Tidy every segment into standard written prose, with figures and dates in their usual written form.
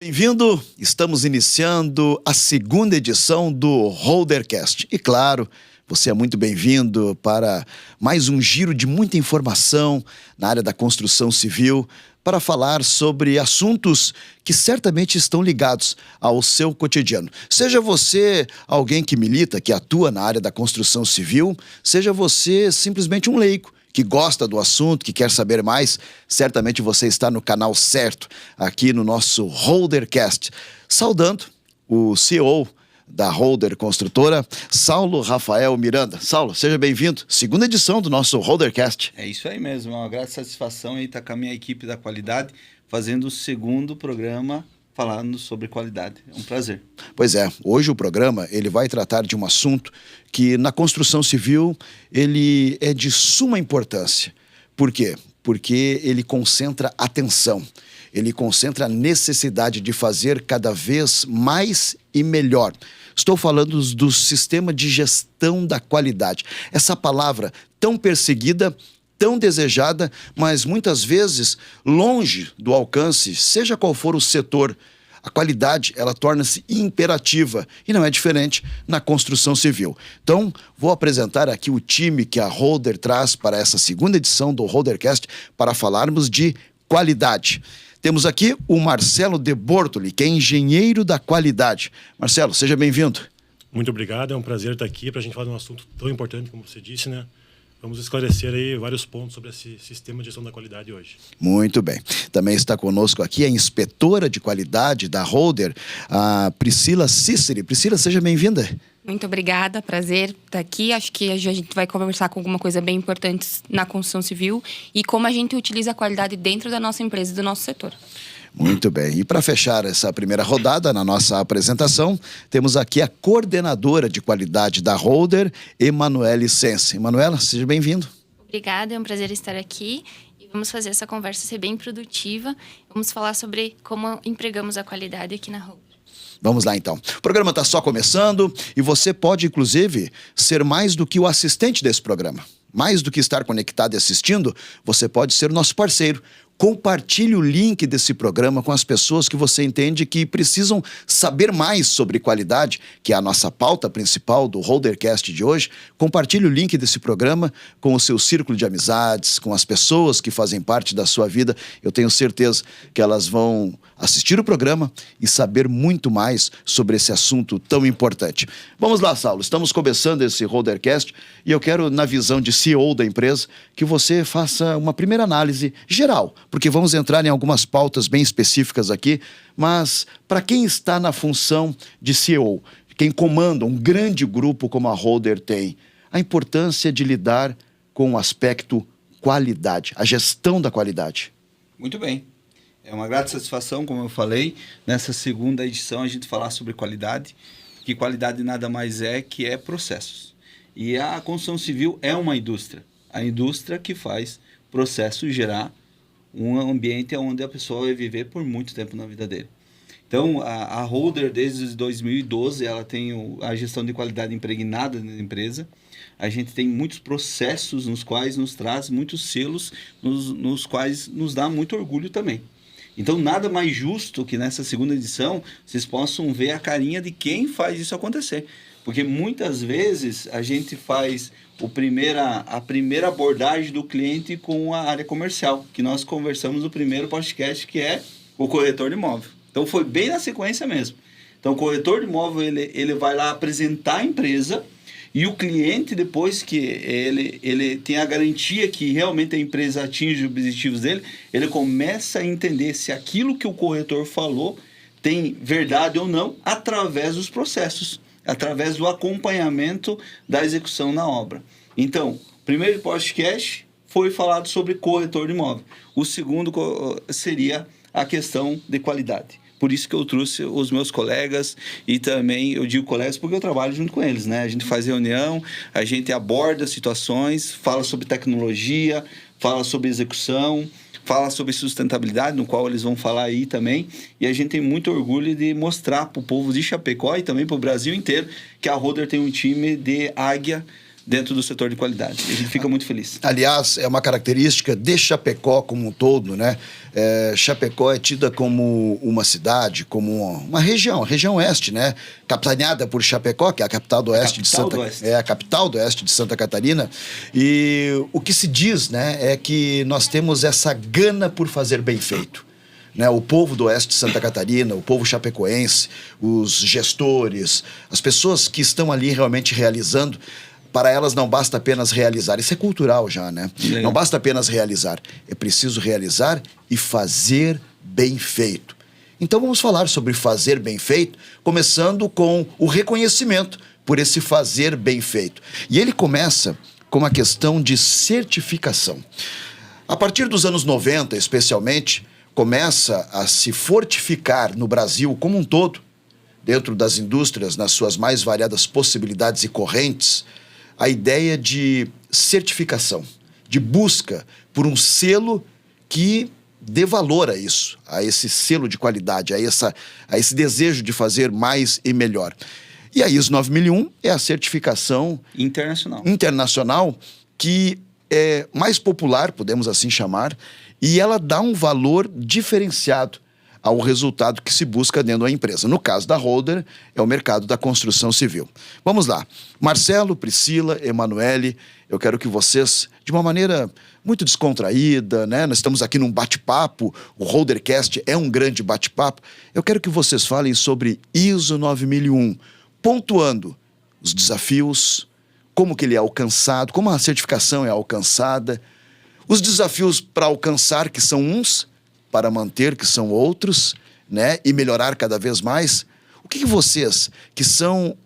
Bem-vindo, estamos iniciando a segunda edição do Holdercast. E claro, você é muito bem-vindo para mais um giro de muita informação na área da construção civil, para falar sobre assuntos que certamente estão ligados ao seu cotidiano. Seja você alguém que milita, que atua na área da construção civil, seja você simplesmente um leigo, que gosta do assunto, que quer saber mais, certamente você está no canal certo, aqui no nosso Holdercast. Saudando o CEO da Holder Construtora, Saulo Rafael Miranda. Saulo, seja bem-vindo. Segunda edição do nosso Holdercast. É isso aí mesmo, é uma grande satisfação aí estar com a minha equipe da qualidade, fazendo o segundo programa falando sobre qualidade. É um prazer. Pois é, hoje o programa ele vai tratar de um assunto que na construção civil ele é de suma importância. Por quê? Porque ele concentra atenção, ele concentra a necessidade de fazer cada vez mais e melhor. Estou falando do sistema de gestão da qualidade. Essa palavra tão perseguida, tão desejada, mas muitas vezes longe do alcance, seja qual for o setor. A qualidade, ela torna-se imperativa e não é diferente na construção civil. Então, vou apresentar aqui o time que a Holder traz para essa segunda edição do Holdercast para falarmos de qualidade. Temos aqui o Marcelo De Bortoli, que é engenheiro da qualidade. Marcelo, seja bem-vindo. Muito obrigado, é um prazer estar aqui para a gente falar de um assunto tão importante como você disse, né? Vamos esclarecer aí vários pontos sobre esse sistema de gestão da qualidade hoje. Muito bem. Também está conosco aqui a inspetora de qualidade da Holder, a Priscila Cíceri. Priscila, seja bem-vinda. Muito obrigada, prazer estar aqui. Acho que a gente vai conversar com alguma coisa bem importante na construção civil e como a gente utiliza a qualidade dentro da nossa empresa e do nosso setor. Muito bem. E para fechar essa primeira rodada na nossa apresentação, temos aqui a coordenadora de qualidade da Holder, Emanuele Sense. Emanuela, seja bem-vindo. Obrigada, é um prazer estar aqui. E vamos fazer essa conversa ser bem produtiva. Vamos falar sobre como empregamos a qualidade aqui na Holder. Vamos lá, então. O programa está só começando e você pode, inclusive, ser mais do que o assistente desse programa. Mais do que estar conectado e assistindo, você pode ser o nosso parceiro. Compartilhe o link desse programa com as pessoas que você entende que precisam saber mais sobre qualidade, que é a nossa pauta principal do Holdercast de hoje. Compartilhe o link desse programa com o seu círculo de amizades, com as pessoas que fazem parte da sua vida. Eu tenho certeza que elas vão assistir o programa e saber muito mais sobre esse assunto tão importante. Vamos lá, Saulo. Estamos começando esse Holdercast e eu quero, na visão de CEO da empresa, que você faça uma primeira análise geral, porque vamos entrar em algumas pautas bem específicas aqui, mas para quem está na função de CEO, quem comanda um grande grupo como a Holder tem, a importância de lidar com o aspecto qualidade, a gestão da qualidade. Muito bem. É uma grata satisfação, como eu falei, nessa segunda edição a gente falar sobre qualidade, que qualidade nada mais é que é processos. E a construção civil é uma indústria, a indústria que faz processos gerar um ambiente onde a pessoa vai viver por muito tempo na vida dele. Então, a Holder, desde 2012, ela tem a gestão de qualidade impregnada na empresa. A gente tem muitos processos nos quais nos traz muitos selos, nos quais nos dá muito orgulho também. Então, nada mais justo que nessa segunda edição vocês possam ver a carinha de quem faz isso acontecer. Porque muitas vezes a gente faz a primeira abordagem do cliente com a área comercial, que nós conversamos no primeiro podcast, que é o corretor de imóvel. Então, foi bem na sequência mesmo. Então, o corretor de imóvel, ele vai lá apresentar a empresa e o cliente, depois que ele tem a garantia que realmente a empresa atinge os objetivos dele, ele começa a entender se aquilo que o corretor falou tem verdade ou não através dos processos, através do acompanhamento da execução na obra. Então, o primeiro podcast foi falado sobre corretor de imóvel. O segundo seria a questão de qualidade. Por isso que eu trouxe os meus colegas e também, eu digo colegas porque eu trabalho junto com eles, né? A gente faz reunião, a gente aborda situações, fala sobre tecnologia, fala sobre execução, fala sobre sustentabilidade, no qual eles vão falar aí também. E a gente tem muito orgulho de mostrar para o povo de Chapecó e também para o Brasil inteiro que a Holder tem um time de águia dentro do setor de qualidade. E a gente fica muito feliz. Aliás, é uma característica de Chapecó como um todo, né? Chapecó é tida como uma cidade, como uma região, a região oeste, né? Capitaneada por Chapecó, que é a capital do oeste é a capital do oeste de Santa Catarina. E o que se diz, né, é que nós temos essa gana por fazer bem feito. Né, o povo do oeste de Santa Catarina, o povo chapecoense, os gestores, as pessoas que estão ali realmente realizando, para elas não basta apenas realizar, isso é cultural já, né? Legal. Não basta apenas realizar, é preciso realizar e fazer bem feito. Então vamos falar sobre fazer bem feito, começando com o reconhecimento por esse fazer bem feito. E ele começa com a questão de certificação. A partir dos anos 90, especialmente, começa a se fortificar no Brasil como um todo, dentro das indústrias, nas suas mais variadas possibilidades e correntes, a ideia de certificação, de busca por um selo que dê valor a isso, a esse selo de qualidade, a esse desejo de fazer mais e melhor. E a ISO 9001 é a certificação internacional que é mais popular, podemos assim chamar, e ela dá um valor diferenciado ao resultado que se busca dentro da empresa. No caso da Holder, é o mercado da construção civil. Vamos lá. Marcelo, Priscila, Emanuele, eu quero que vocês, de uma maneira muito descontraída, né? Nós estamos aqui num bate-papo, o Holdercast é um grande bate-papo. Eu quero que vocês falem sobre ISO 9001, pontuando os desafios, como que ele é alcançado, como a certificação é alcançada, os desafios para alcançar, que são uns, para manter, que são outros, né? E melhorar cada vez mais. O que vocês, que são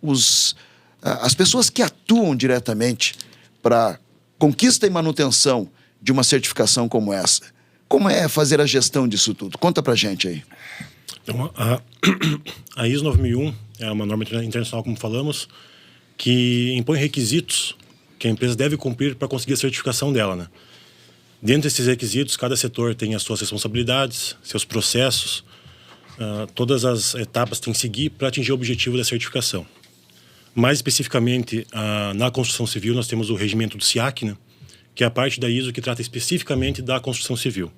as pessoas que atuam diretamente para conquista e manutenção de uma certificação como essa, como é fazer a gestão disso tudo? Conta pra gente aí. Então, a ISO 9001 é uma norma internacional, como falamos, que impõe requisitos que a empresa deve cumprir para conseguir a certificação dela, né? Dentro desses requisitos, cada setor tem as suas responsabilidades, seus processos, todas as etapas tem que seguir para atingir o objetivo da certificação. Mais especificamente, na construção civil, nós temos o regimento do SIAC, né, que é a parte da ISO que trata especificamente da construção civil.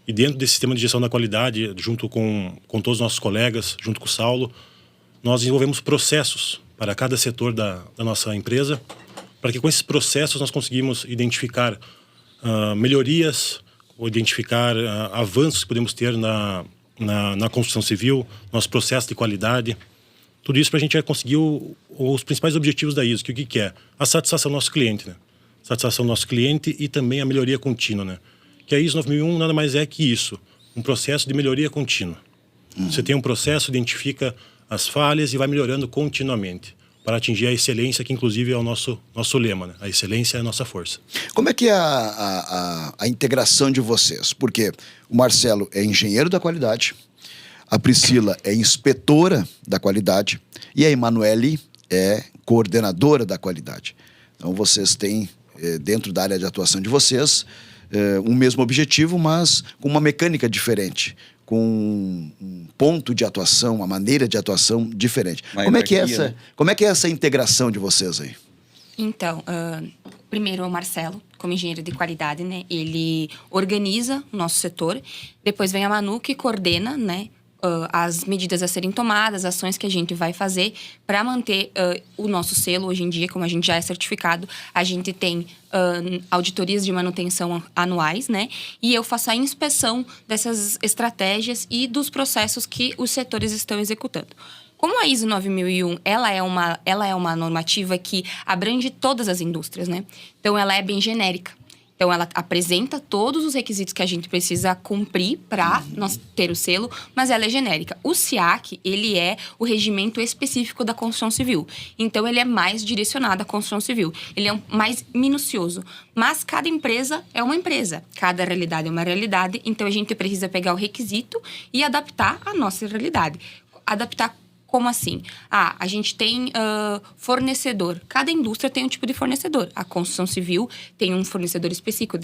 E dentro desse sistema de gestão da qualidade, junto com todos os nossos colegas, junto com o Saulo, nós desenvolvemos processos para cada setor da nossa empresa, para que com esses processos nós conseguimos identificar melhorias, ou identificar avanços que podemos ter na construção civil, nosso processo de qualidade. Tudo isso para a gente conseguir os principais objetivos da ISO, que o que é? A satisfação do nosso cliente, né? Satisfação do nosso cliente e também a melhoria contínua, né? Que a ISO 9001 nada mais é que isso, um processo de melhoria contínua. Você tem um processo, identifica as falhas e vai melhorando continuamente, para atingir a excelência, que inclusive é o nosso lema, né? A excelência é a nossa força. Como é que é a integração de vocês? Porque o Marcelo é engenheiro da qualidade, a Priscila é inspetora da qualidade e a Emanuele é coordenadora da qualidade. Então vocês têm, dentro da área de atuação de vocês, um mesmo objetivo, mas com uma mecânica diferente, com um ponto de atuação, uma maneira de atuação diferente. Como é que é essa integração de vocês aí? Então, primeiro o Marcelo, como engenheiro de qualidade, né? Ele organiza o nosso setor. Depois vem a Manu, que coordena, né? As medidas a serem tomadas, as ações que a gente vai fazer para manter o nosso selo. Hoje em dia, como a gente já é certificado, a gente tem auditorias de manutenção anuais, né? E eu faço a inspeção dessas estratégias e dos processos que os setores estão executando. Como a ISO 9001, ela é uma normativa que abrange todas as indústrias, né? Então, ela é bem genérica. Então, ela apresenta todos os requisitos que a gente precisa cumprir para nós ter o selo, mas ela é genérica. O SIAC, ele é o regimento específico da construção civil. Então, ele é mais direcionado à construção civil. Ele é mais minucioso. Mas cada empresa é uma empresa. Cada realidade é uma realidade. Então, a gente precisa pegar o requisito e adaptar à nossa realidade. Adaptar como assim? A gente tem fornecedor. Cada indústria tem um tipo de fornecedor. A construção civil tem um fornecedor específico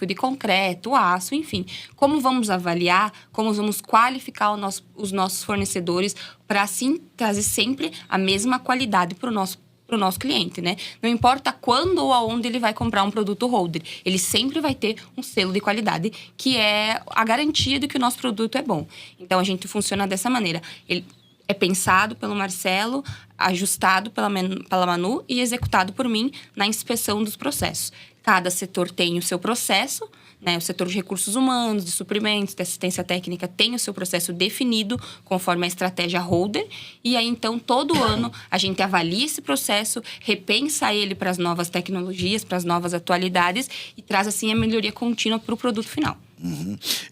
de concreto, aço, enfim. Como vamos avaliar, como vamos qualificar os nossos fornecedores para, assim, trazer sempre a mesma qualidade para o para o nosso cliente, né? Não importa quando ou aonde ele vai comprar um produto holder, ele sempre vai ter um selo de qualidade, que é a garantia de que o nosso produto é bom. Então, a gente funciona dessa maneira. Ele é pensado pelo Marcelo, ajustado pela Manu e executado por mim na inspeção dos processos. Cada setor tem o seu processo, né? O setor de recursos humanos, de suprimentos, de assistência técnica tem o seu processo definido conforme a estratégia holder. E aí, então, todo ano a gente avalia esse processo, repensa ele para as novas tecnologias, para as novas atualidades e traz, assim, a melhoria contínua para o produto final.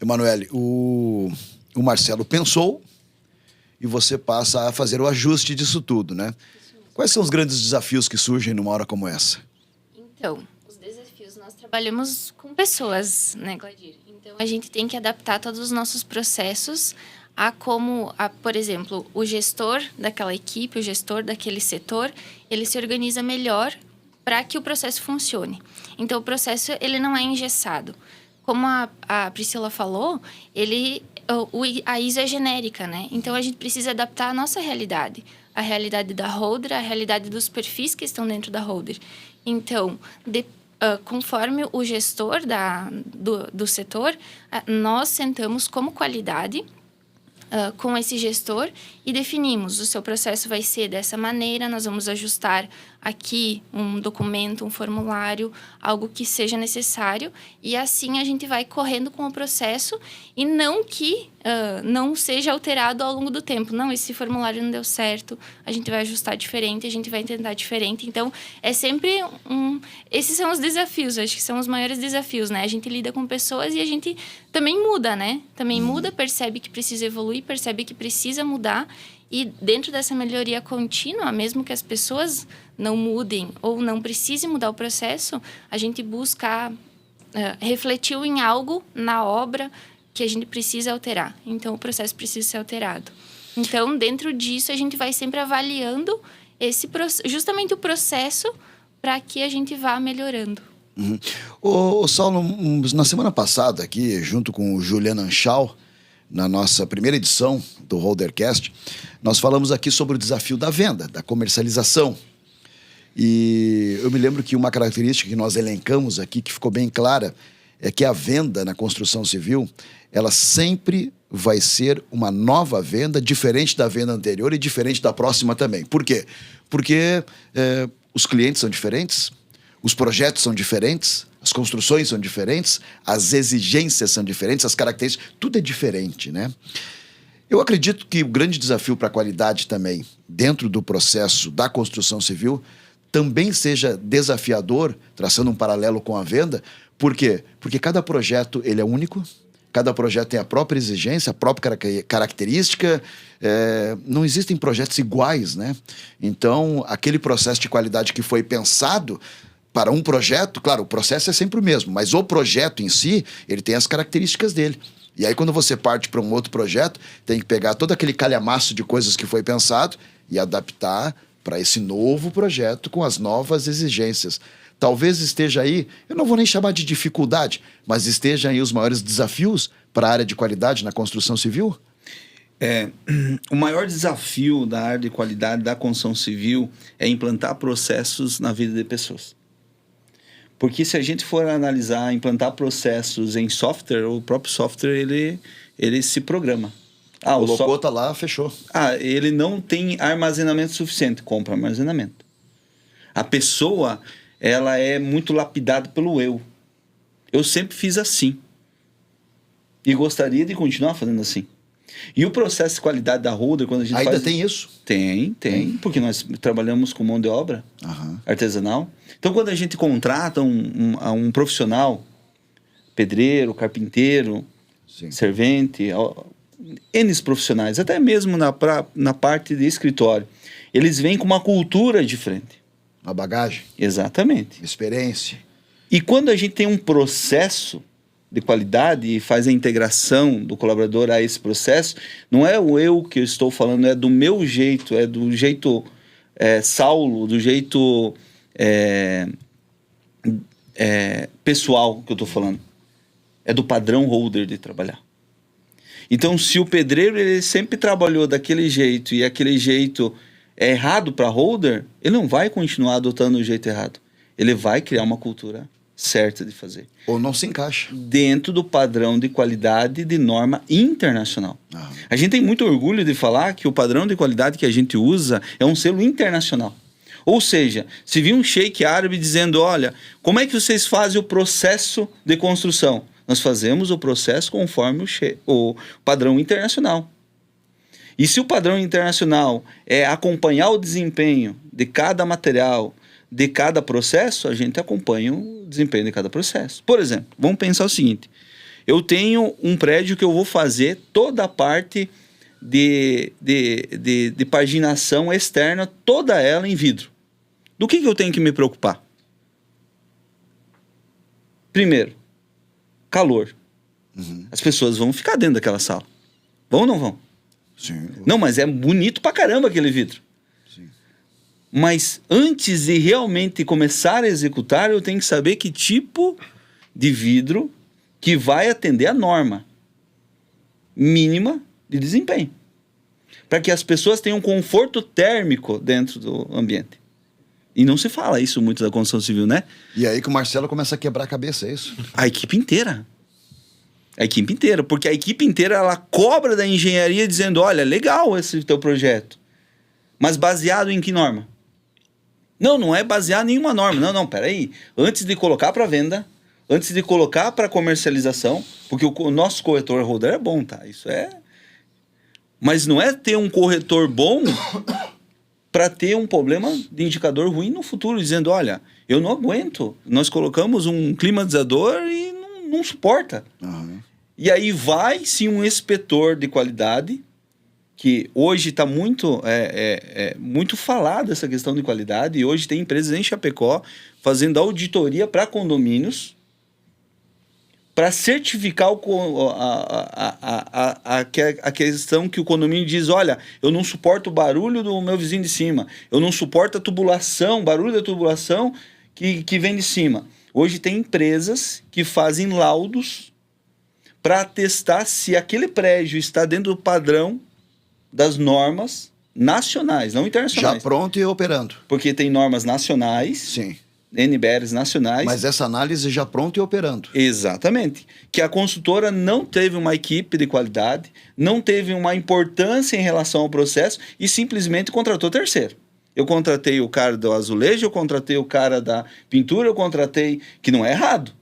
Emanuele, o Marcelo pensou e você passa a fazer o ajuste disso tudo, né? Quais são os grandes desafios que surgem numa hora como essa? Então, os desafios, nós trabalhamos com pessoas, né, Gladir? Então, a gente tem que adaptar todos os nossos processos a como, por exemplo, o gestor daquela equipe, o gestor daquele setor, ele se organiza melhor para que o processo funcione. Então, o processo, ele não é engessado. Como a Priscila falou, a ISO é genérica, né? Então, a gente precisa adaptar a nossa realidade. A realidade da holder, a realidade dos perfis que estão dentro da holder. Então, conforme o gestor do setor, nós sentamos como qualidade com esse gestor e definimos: o seu processo vai ser dessa maneira, nós vamos ajustar aqui um documento, um formulário, algo que seja necessário, e assim a gente vai correndo com o processo, e não que não seja alterado ao longo do tempo. Não, esse formulário não deu certo, a gente vai ajustar diferente, a gente vai tentar diferente. Então, é sempre esses são os desafios, acho que são os maiores desafios, né? A gente lida com pessoas e a gente também muda, né? Também muda, percebe que precisa evoluir, percebe que precisa mudar. E dentro dessa melhoria contínua, mesmo que as pessoas não mudem ou não precisem mudar o processo, a gente busca refletir em algo na obra que a gente precisa alterar. Então, o processo precisa ser alterado. Então, dentro disso, a gente vai sempre avaliando justamente o processo para que a gente vá melhorando. Ô, Saulo, na semana passada aqui, junto com o Juliano Anchal, na nossa primeira edição do Holdercast, nós falamos aqui sobre o desafio da venda, da comercialização. E eu me lembro que uma característica que nós elencamos aqui, que ficou bem clara, é que a venda na construção civil, ela sempre vai ser uma nova venda, diferente da venda anterior e diferente da próxima também. Por quê? Porque os clientes são diferentes, os projetos são diferentes, as construções são diferentes, as exigências são diferentes, as características, tudo é diferente, né? Eu acredito que o grande desafio para a qualidade também, dentro do processo da construção civil, também seja desafiador, traçando um paralelo com a venda. Por quê? Porque cada projeto ele é único, cada projeto tem a própria exigência, a própria característica, não existem projetos iguais, né? Então, aquele processo de qualidade que foi pensado para um projeto, claro, o processo é sempre o mesmo, mas o projeto em si, ele tem as características dele. E aí, quando você parte para um outro projeto, tem que pegar todo aquele calhamaço de coisas que foi pensado e adaptar para esse novo projeto com as novas exigências. Talvez esteja aí, eu não vou nem chamar de dificuldade, mas esteja aí os maiores desafios para a área de qualidade na construção civil? O maior desafio da área de qualidade da construção civil é implantar processos na vida de pessoas. Porque se a gente for analisar, implantar processos em software, o próprio software, ele se programa. Colocou, tá lá, fechou. Ele não tem armazenamento suficiente, compra armazenamento. A pessoa, ela é muito lapidada pelo eu. Eu sempre fiz assim. E gostaria de continuar fazendo assim. E o processo de qualidade da holder, quando a gente ainda tem isso? Tem. Porque nós trabalhamos com mão de obra artesanal. Então, quando a gente contrata um profissional, pedreiro, carpinteiro, servente, N profissionais, até mesmo na parte de escritório, eles vêm com uma cultura diferente. Uma bagagem. Exatamente. Experiência. E quando a gente tem um processo de qualidade e faz a integração do colaborador a esse processo, não é o eu que eu estou falando, é do meu jeito, é do jeito Saulo, do jeito pessoal que eu estou falando. É do padrão holder de trabalhar. Então, se o pedreiro ele sempre trabalhou daquele jeito e aquele jeito é errado para holder, ele não vai continuar adotando o jeito errado. Ele vai criar uma cultura certa de fazer. Ou não se encaixa. Dentro do padrão de qualidade de norma internacional. A gente tem muito orgulho de falar que o padrão de qualidade que a gente usa é um selo internacional. Ou seja, se vir um sheik árabe dizendo, olha, como é que vocês fazem o processo de construção? Nós fazemos o processo conforme o padrão internacional. E se o padrão internacional é acompanhar o desempenho de cada material, de cada processo, a gente acompanha o desempenho de cada processo. Por exemplo, vamos pensar o seguinte, eu tenho um prédio que eu vou fazer toda a parte de paginação externa, toda ela em vidro. Do que eu tenho que me preocupar? Primeiro, calor. As pessoas vão ficar dentro daquela sala. Vão ou não vão? Sim. Não, mas é bonito pra caramba aquele vidro. Sim. Mas antes de realmente começar a executar, eu tenho que saber que tipo de vidro que vai atender a norma mínima de desempenho. Para que as pessoas tenham conforto térmico dentro do ambiente. E não se fala isso muito da construção civil, né? E aí que o Marcelo começa a quebrar a cabeça, é isso? A equipe inteira. A equipe inteira. Porque a equipe inteira, ela cobra da engenharia dizendo, olha, legal esse teu projeto. Mas baseado em que norma? Não é baseado em nenhuma norma. Não, peraí. Antes de colocar para venda, antes de colocar para comercialização, porque o nosso corretor holder é bom, tá? Isso é... Mas não é ter um corretor bom para ter um problema de indicador ruim no futuro, dizendo, olha, eu não aguento. Nós colocamos um climatizador e não suporta. E aí vai, sim, um inspetor de qualidade, que hoje está muito, muito falado essa questão de qualidade, e hoje tem empresas em Chapecó fazendo auditoria para condomínios, para certificar a questão que o condomínio diz, olha, eu não suporto o barulho do meu vizinho de cima, eu não suporto a tubulação, barulho da tubulação que vem de cima. Hoje tem empresas que fazem laudos para testar se aquele prédio está dentro do padrão das normas nacionais, não internacionais. Já pronto e operando. Porque tem normas nacionais, Sim. NBRs nacionais. Mas essa análise já pronta e operando. Exatamente. Que a consultora não teve uma equipe de qualidade, não teve uma importância em relação ao processo e simplesmente contratou terceiro. Eu contratei o cara do azulejo, eu contratei o cara da pintura, eu contratei... Que não é errado.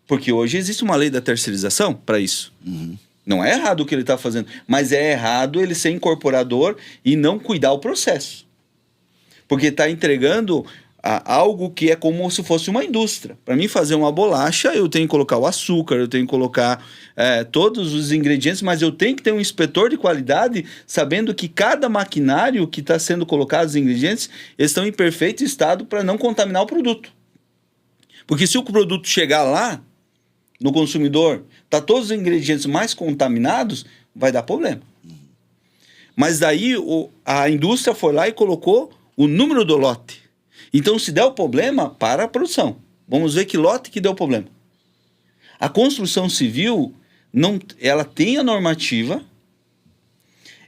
Porque hoje existe uma lei da terceirização para isso. Não é errado o que ele está fazendo, mas é errado ele ser incorporador e não cuidar o processo. Porque está entregando algo que é como se fosse uma indústria. Para mim fazer uma bolacha, eu tenho que colocar o açúcar, eu tenho que colocar todos os ingredientes, mas eu tenho que ter um inspetor de qualidade sabendo que cada maquinário que está sendo colocado, os ingredientes, eles estão em perfeito estado para não contaminar o produto. Porque se o produto chegar lá, no consumidor, tá todos os ingredientes mais contaminados, vai dar problema. Mas daí a indústria foi lá e colocou o número do lote. Então, se der o problema, para a produção. Vamos ver que lote que deu o problema. A construção civil, ela tem a normativa,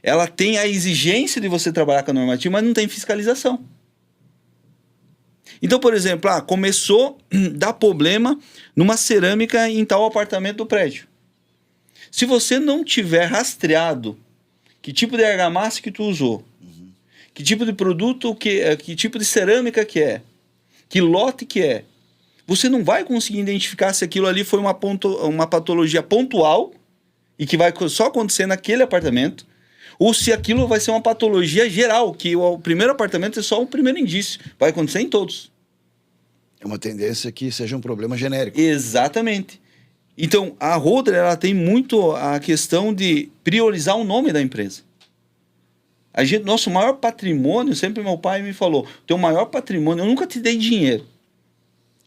ela tem a exigência de você trabalhar com a normativa, mas não tem fiscalização. Então, por exemplo, começou a dar problema numa cerâmica em tal apartamento do prédio. Se você não tiver rastreado que tipo de argamassa que tu usou, que tipo de produto, que tipo de cerâmica que é, que lote que é, você não vai conseguir identificar se aquilo ali foi uma patologia pontual e que vai só acontecer naquele apartamento, ou se aquilo vai ser uma patologia geral, que o primeiro apartamento é só o primeiro indício, vai acontecer em todos. É uma tendência que seja um problema genérico. Exatamente. Então, a holder, ela tem muito a questão de priorizar o nome da empresa. Nosso maior patrimônio, sempre meu pai me falou, teu maior patrimônio, eu nunca te dei dinheiro,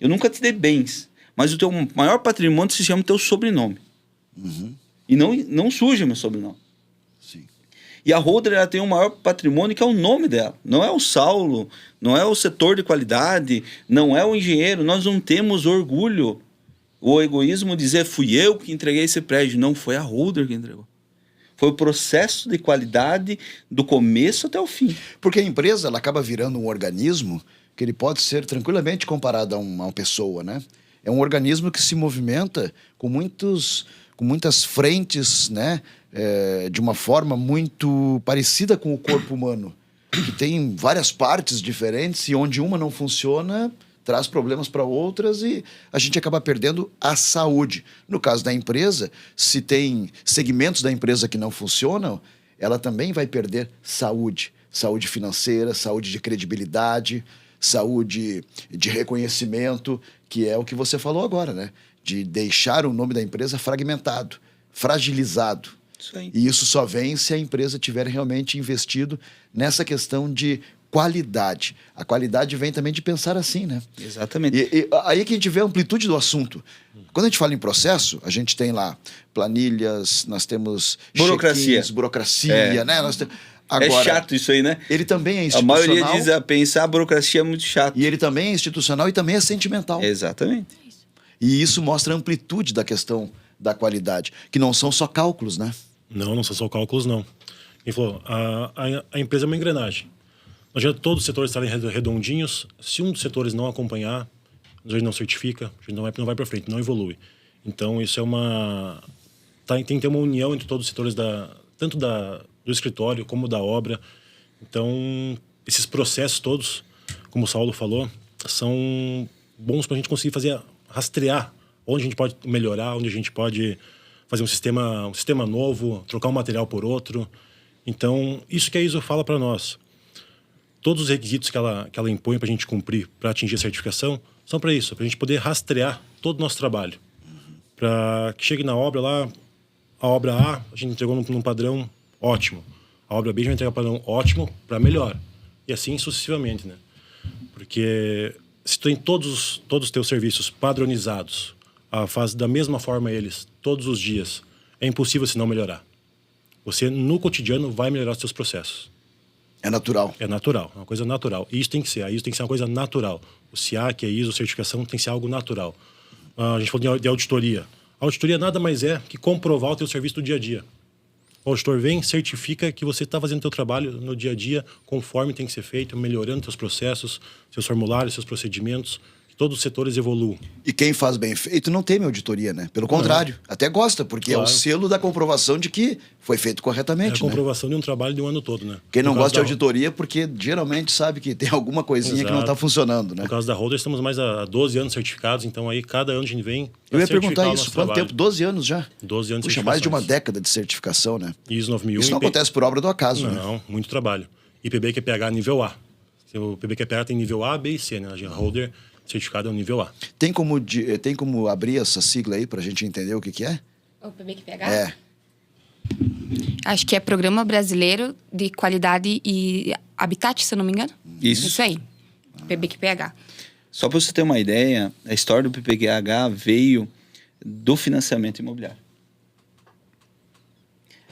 eu nunca te dei bens, mas o teu maior patrimônio se chama teu sobrenome. E não suja meu sobrenome. Sim. E a holder, ela tem o maior patrimônio, que é o nome dela. Não é o Saulo, não é o setor de qualidade, não é o engenheiro. Nós não temos orgulho, o egoísmo de dizer, fui eu que entreguei esse prédio. Não, foi a holder que entregou. Foi o processo de qualidade do começo até o fim. Porque a empresa ela acaba virando um organismo que ele pode ser tranquilamente comparado a uma pessoa, né? É um organismo que se movimenta com muitas frentes, né? De uma forma muito parecida com o corpo humano, que tem várias partes diferentes e onde uma não funciona traz problemas para outras e a gente acaba perdendo a saúde. No caso da empresa, se tem segmentos da empresa que não funcionam, ela também vai perder saúde. Saúde financeira, saúde de credibilidade, saúde de reconhecimento, que é o que você falou agora, né? De deixar o nome da empresa fragmentado, fragilizado. Isso aí. E isso só vem se a empresa tiver realmente investido nessa questão de qualidade. A qualidade vem também de pensar assim, né? Exatamente. E aí que a gente vê a amplitude do assunto. Quando a gente fala em processo, a gente tem lá planilhas, nós temos Burocracia. check-ins, burocracia, né? Agora, é chato isso aí, né? ele também é A institucional. maioria diz pensar a burocracia é muito chato. E ele também é institucional e também é sentimental. Exatamente. E isso mostra a amplitude da questão da qualidade, que não são só cálculos, né? Não são só cálculos, não. Ele falou, a empresa é uma engrenagem. Não adianta todos os setores estarem redondinhos. Se um dos setores não acompanhar, a gente não certifica, a gente não vai para frente, não evolui. Então, isso é uma... tem que ter uma união entre todos os setores, tanto do escritório como da obra. Então, esses processos todos, como o Saulo falou, são bons para a gente conseguir rastrear onde a gente pode melhorar, onde a gente pode fazer um sistema novo, trocar um material por outro. Então, isso que a ISO fala para nós. Todos os requisitos que ela impõe para a gente cumprir para atingir a certificação são para isso, para a gente poder rastrear todo o nosso trabalho. Para que chegue na obra lá, a obra A, a gente entregou num padrão ótimo. A obra B já vai entregar um padrão ótimo para melhor. E assim sucessivamente, né? Porque se tu tem todos os teus serviços padronizados, faz da mesma forma eles, todos os dias, é impossível se não melhorar. Você, no cotidiano, vai melhorar os seus processos. É natural. É natural, é uma coisa natural. E isso tem que ser uma coisa natural. O SIAC, a ISO, a certificação tem que ser algo natural. A gente falou de auditoria. A auditoria nada mais é que comprovar o teu serviço do dia a dia. O auditor vem, certifica que você está fazendo o teu trabalho no dia a dia conforme tem que ser feito, melhorando teus processos, seus formulários, seus procedimentos, que todos os setores evoluam. E quem faz bem feito não teme auditoria, né? Pelo contrário, até gosta, porque é o selo da comprovação de que foi feito corretamente, É a comprovação de um trabalho de um ano todo, né? Quem não gosta de auditoria, porque geralmente sabe que tem alguma coisinha que não está funcionando, né? No caso da Holder, estamos mais há 12 anos certificados, então aí cada ano a gente vem... Eu ia perguntar isso, quanto tempo? 12 anos já? 12 anos de Puxa, mais de uma década de certificação, né? ISO 9001... Isso não acontece por obra do acaso, né? Não, muito trabalho. E PBQPH nível A. O PBQPH tem nível A, B e C, né? A Holder certificado é o nível A. Tem como abrir essa sigla aí pra gente entender o que é? O PBQPH? É. Acho que é Programa Brasileiro de Qualidade e Habitat, se eu não me engano. Isso. aí. PBQPH. Só para você ter uma ideia, a história do PPQH veio do financiamento imobiliário.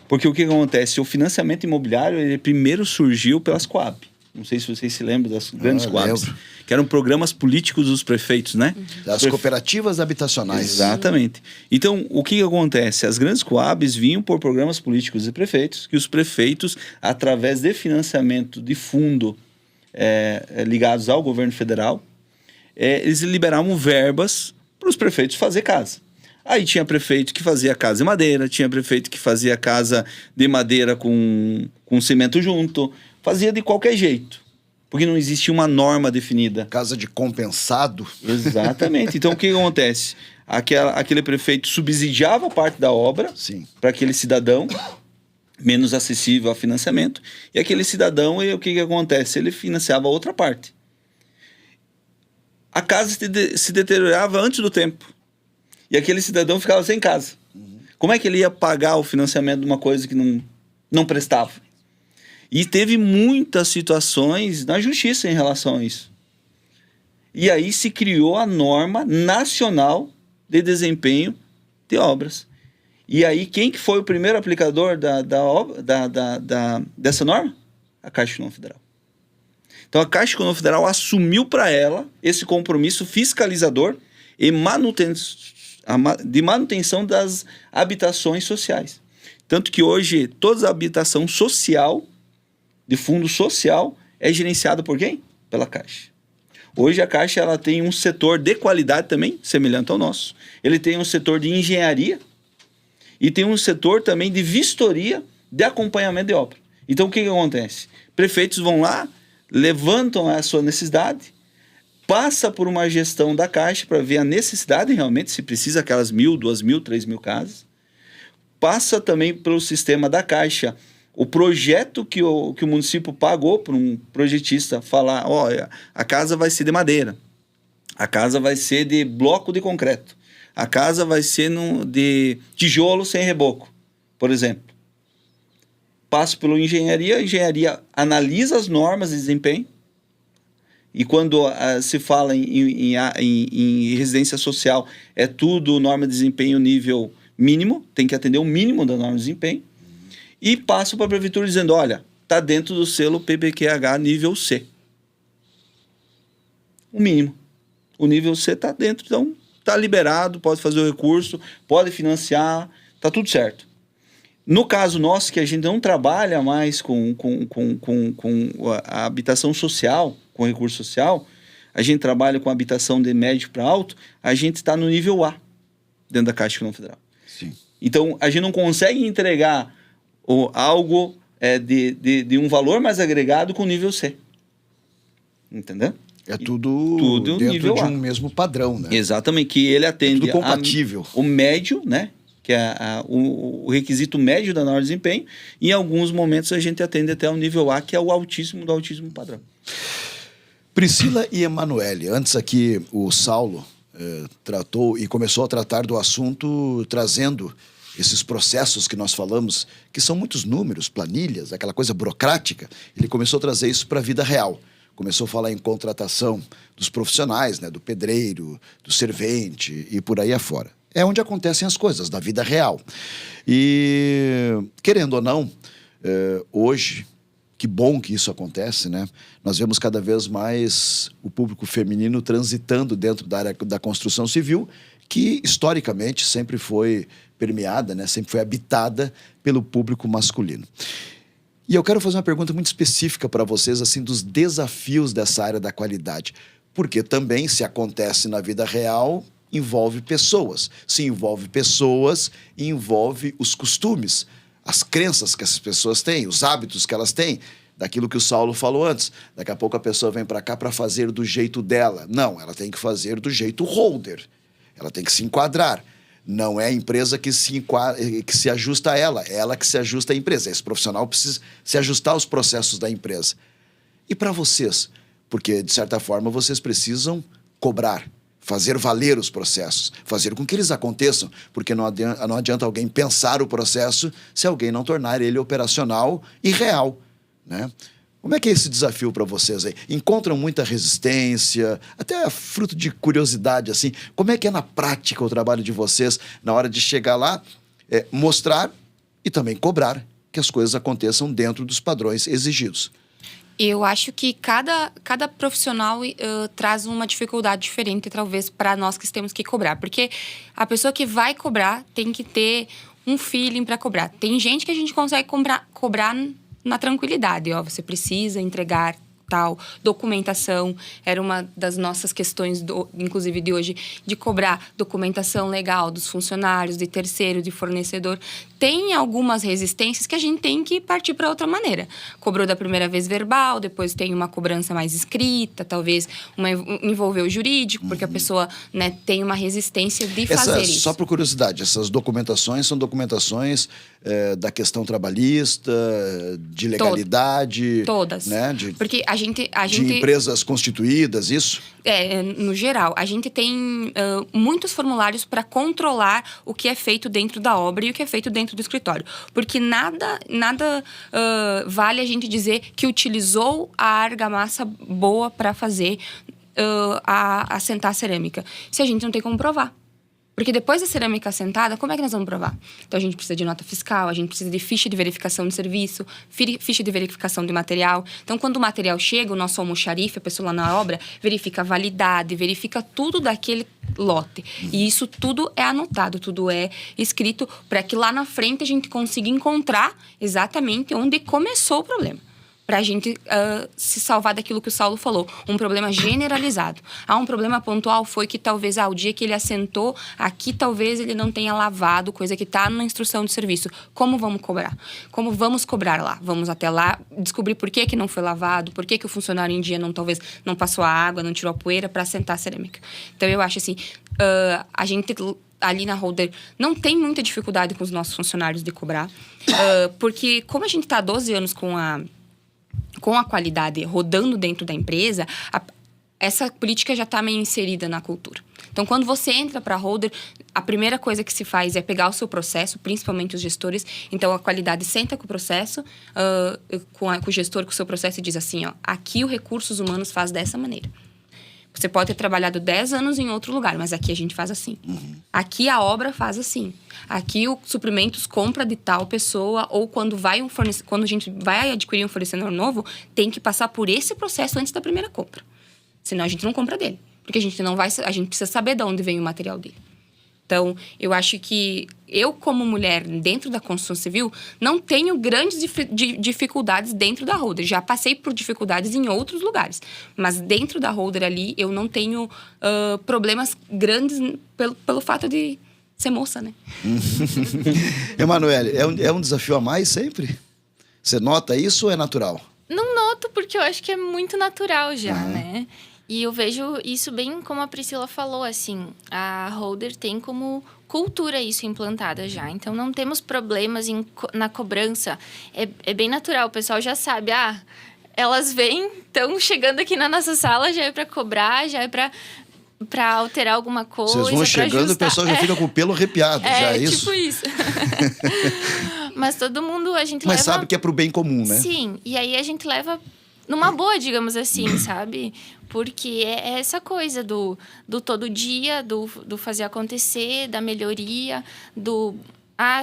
Porque o que acontece? O financiamento imobiliário, ele primeiro surgiu pelas Coab. Não sei se vocês se lembram das grandes Coabs. Lembro. Que eram programas políticos dos prefeitos, né? Das cooperativas habitacionais. Exatamente. Então, o que acontece? As grandes Coabs vinham por programas políticos de prefeitos, que os prefeitos, através de financiamento de fundo ligados ao governo federal, eles liberavam verbas para os prefeitos fazer casa. Aí tinha prefeito que fazia casa de madeira, tinha prefeito que fazia casa de madeira com cimento junto, fazia de qualquer jeito, porque não existia uma norma definida. Casa de compensado. Exatamente. Então, o que acontece? Aquele prefeito subsidiava parte da obra para aquele cidadão menos acessível a financiamento, e aquele cidadão, o que acontece? Ele financiava a outra parte. A casa se deteriorava antes do tempo, e aquele cidadão ficava sem casa. Como é que ele ia pagar o financiamento de uma coisa que não prestava? E teve muitas situações na justiça em relação a isso. E aí se criou a norma nacional de desempenho de obras. E aí quem que foi o primeiro aplicador dessa norma? A Caixa Econômica Federal. Então a Caixa Econômica Federal assumiu para ela esse compromisso fiscalizador e de manutenção das habitações sociais. Tanto que hoje toda a habitação social, de fundo social, é gerenciada por quem? Pela Caixa. Hoje a Caixa ela tem um setor de qualidade também, semelhante ao nosso. Ele tem um setor de engenharia e tem um setor também de vistoria de acompanhamento de obra. Então o que acontece? Prefeitos vão lá, levantam a sua necessidade, passa por uma gestão da Caixa para ver a necessidade realmente, se precisa aquelas 1.000, 2.000, 3.000 casas. Passa também pelo sistema da Caixa o projeto que o município pagou para um projetista falar, olha, a casa vai ser de madeira, a casa vai ser de bloco de concreto, a casa vai ser de tijolo sem reboco, por exemplo. Passa pela engenharia, a engenharia analisa as normas de desempenho, e quando se fala em residência social, é tudo norma de desempenho nível mínimo, tem que atender o mínimo da norma de desempenho, e passa para a prefeitura dizendo, olha, está dentro do selo PPQH nível C. O mínimo. O nível C está dentro, então está liberado, pode fazer o recurso, pode financiar, está tudo certo. No caso nosso, que a gente não trabalha mais com a habitação social, com recurso social, a gente trabalha com habitação de médio para alto, a gente está no nível A, dentro da Caixa Econômica Federal. Sim. Então, a gente não consegue entregar algo de um valor mais agregado com nível C. Entendeu? É tudo dentro nível de A. um mesmo padrão, né? Exatamente, que ele atende tudo compatível. o médio, né? Que é o requisito médio da norma de desempenho, e em alguns momentos a gente atende até o nível A, que é o altíssimo do altíssimo padrão. Priscila e Emanuele, antes aqui o Saulo tratou e começou a tratar do assunto trazendo esses processos que nós falamos, que são muitos números, planilhas, aquela coisa burocrática. Ele começou a trazer isso para a vida real. Começou a falar em contratação dos profissionais, né, do pedreiro, do servente e por aí afora. É onde acontecem as coisas, da vida real. E, querendo ou não, hoje, que bom que isso acontece, né? Nós vemos cada vez mais o público feminino transitando dentro da área da construção civil, que historicamente sempre foi permeada, né? Sempre foi habitada pelo público masculino. E eu quero fazer uma pergunta muito específica para vocês, assim, dos desafios dessa área da qualidade. Porque também, se acontece na vida real, envolve pessoas. Se envolve pessoas, envolve os costumes, as crenças que essas pessoas têm, os hábitos que elas têm, daquilo que o Saulo falou antes. Daqui a pouco a pessoa vem para cá para fazer do jeito dela. Não, ela tem que fazer do jeito holder. Ela tem que se enquadrar. Não é a empresa que se ajusta a ela, é ela que se ajusta à empresa. Esse profissional precisa se ajustar aos processos da empresa. E para vocês? Porque, de certa forma, vocês precisam cobrar, fazer valer os processos, fazer com que eles aconteçam, porque não adianta alguém pensar o processo se alguém não tornar ele operacional e real, né? Como é que é esse desafio para vocês aí? Encontram muita resistência, até fruto de curiosidade, assim. Como é que é na prática o trabalho de vocês na hora de chegar lá, mostrar e também cobrar que as coisas aconteçam dentro dos padrões exigidos? Eu acho que cada profissional traz uma dificuldade diferente, talvez, para nós que temos que cobrar. Porque a pessoa que vai cobrar tem que ter um feeling para cobrar. Tem gente que a gente consegue cobrar na tranquilidade. Ó, você precisa entregar tal documentação. Era uma das nossas questões, inclusive de hoje, de cobrar documentação legal dos funcionários, de terceiro, de fornecedor. Tem algumas resistências que a gente tem que partir para outra maneira. Cobrou da primeira vez verbal, depois tem uma cobrança mais escrita, talvez envolver o jurídico, porque a pessoa, né, tem uma resistência de fazer isso. Só por curiosidade, essas documentações são documentações da questão trabalhista, de legalidade? Todas. Né, porque a gente... De empresas constituídas, isso? No geral, a gente tem muitos formulários para controlar o que é feito dentro da obra e o que é feito dentro do escritório. Porque nada vale a gente dizer que utilizou a argamassa boa para fazer assentar a cerâmica, se a gente não tem como provar. Porque depois da cerâmica assentada, como é que nós vamos provar? Então, a gente precisa de nota fiscal, a gente precisa de ficha de verificação de serviço, ficha de verificação de material. Então, quando o material chega, o nosso almoxarife, a pessoa lá na obra, verifica a validade, verifica tudo daquele lote. E isso tudo é anotado, tudo é escrito para que lá na frente a gente consiga encontrar exatamente onde começou o problema. Para a gente se salvar daquilo que o Saulo falou, um problema generalizado. Um problema pontual foi que talvez o dia que ele assentou, aqui talvez ele não tenha lavado, coisa que está na instrução de serviço. Como vamos cobrar? Como vamos cobrar lá? Vamos até lá descobrir por que não foi lavado, por que o funcionário em dia talvez não passou a água, não tirou a poeira para assentar a cerâmica. Então eu acho assim, a gente ali na Holder não tem muita dificuldade com os nossos funcionários de cobrar, porque como a gente está há 12 anos com a qualidade rodando dentro da empresa, essa política já está meio inserida na cultura. Então, quando você entra para a Holder, a primeira coisa que se faz é pegar o seu processo, principalmente os gestores. Então, a qualidade senta com o processo, com o gestor, com o seu processo e diz assim, aqui o Recursos Humanos faz dessa maneira. Você pode ter trabalhado 10 anos em outro lugar, mas aqui a gente faz assim. Aqui a obra faz assim. Aqui o suprimentos compra de tal pessoa, ou quando a gente vai adquirir um fornecedor novo, tem que passar por esse processo antes da primeira compra. Senão a gente não compra dele. Porque a gente precisa saber de onde vem o material dele. Então, eu acho que eu, como mulher dentro da construção civil, não tenho grandes dificuldades dentro da Holder. Já passei por dificuldades em outros lugares. Mas dentro da Holder ali, eu não tenho problemas grandes pelo fato de ser moça, né? Emanuele, é um desafio a mais sempre? Você nota isso ou é natural? Não noto, porque eu acho que é muito natural já, né? E eu vejo isso bem como a Priscila falou, assim, a Holder tem como cultura isso implantada já. Então, não temos problemas na cobrança. É bem natural, o pessoal já sabe, elas vêm, estão chegando aqui na nossa sala, já é para cobrar, já é para alterar alguma coisa. Vocês vão chegando e o pessoal já fica com o pelo arrepiado, já é isso? Tipo isso. Mas todo mundo, a gente leva... Mas sabe que é pro bem comum, né? Sim, e aí a gente leva numa boa, digamos assim, sabe? Porque é essa coisa do todo dia, do fazer acontecer, da melhoria,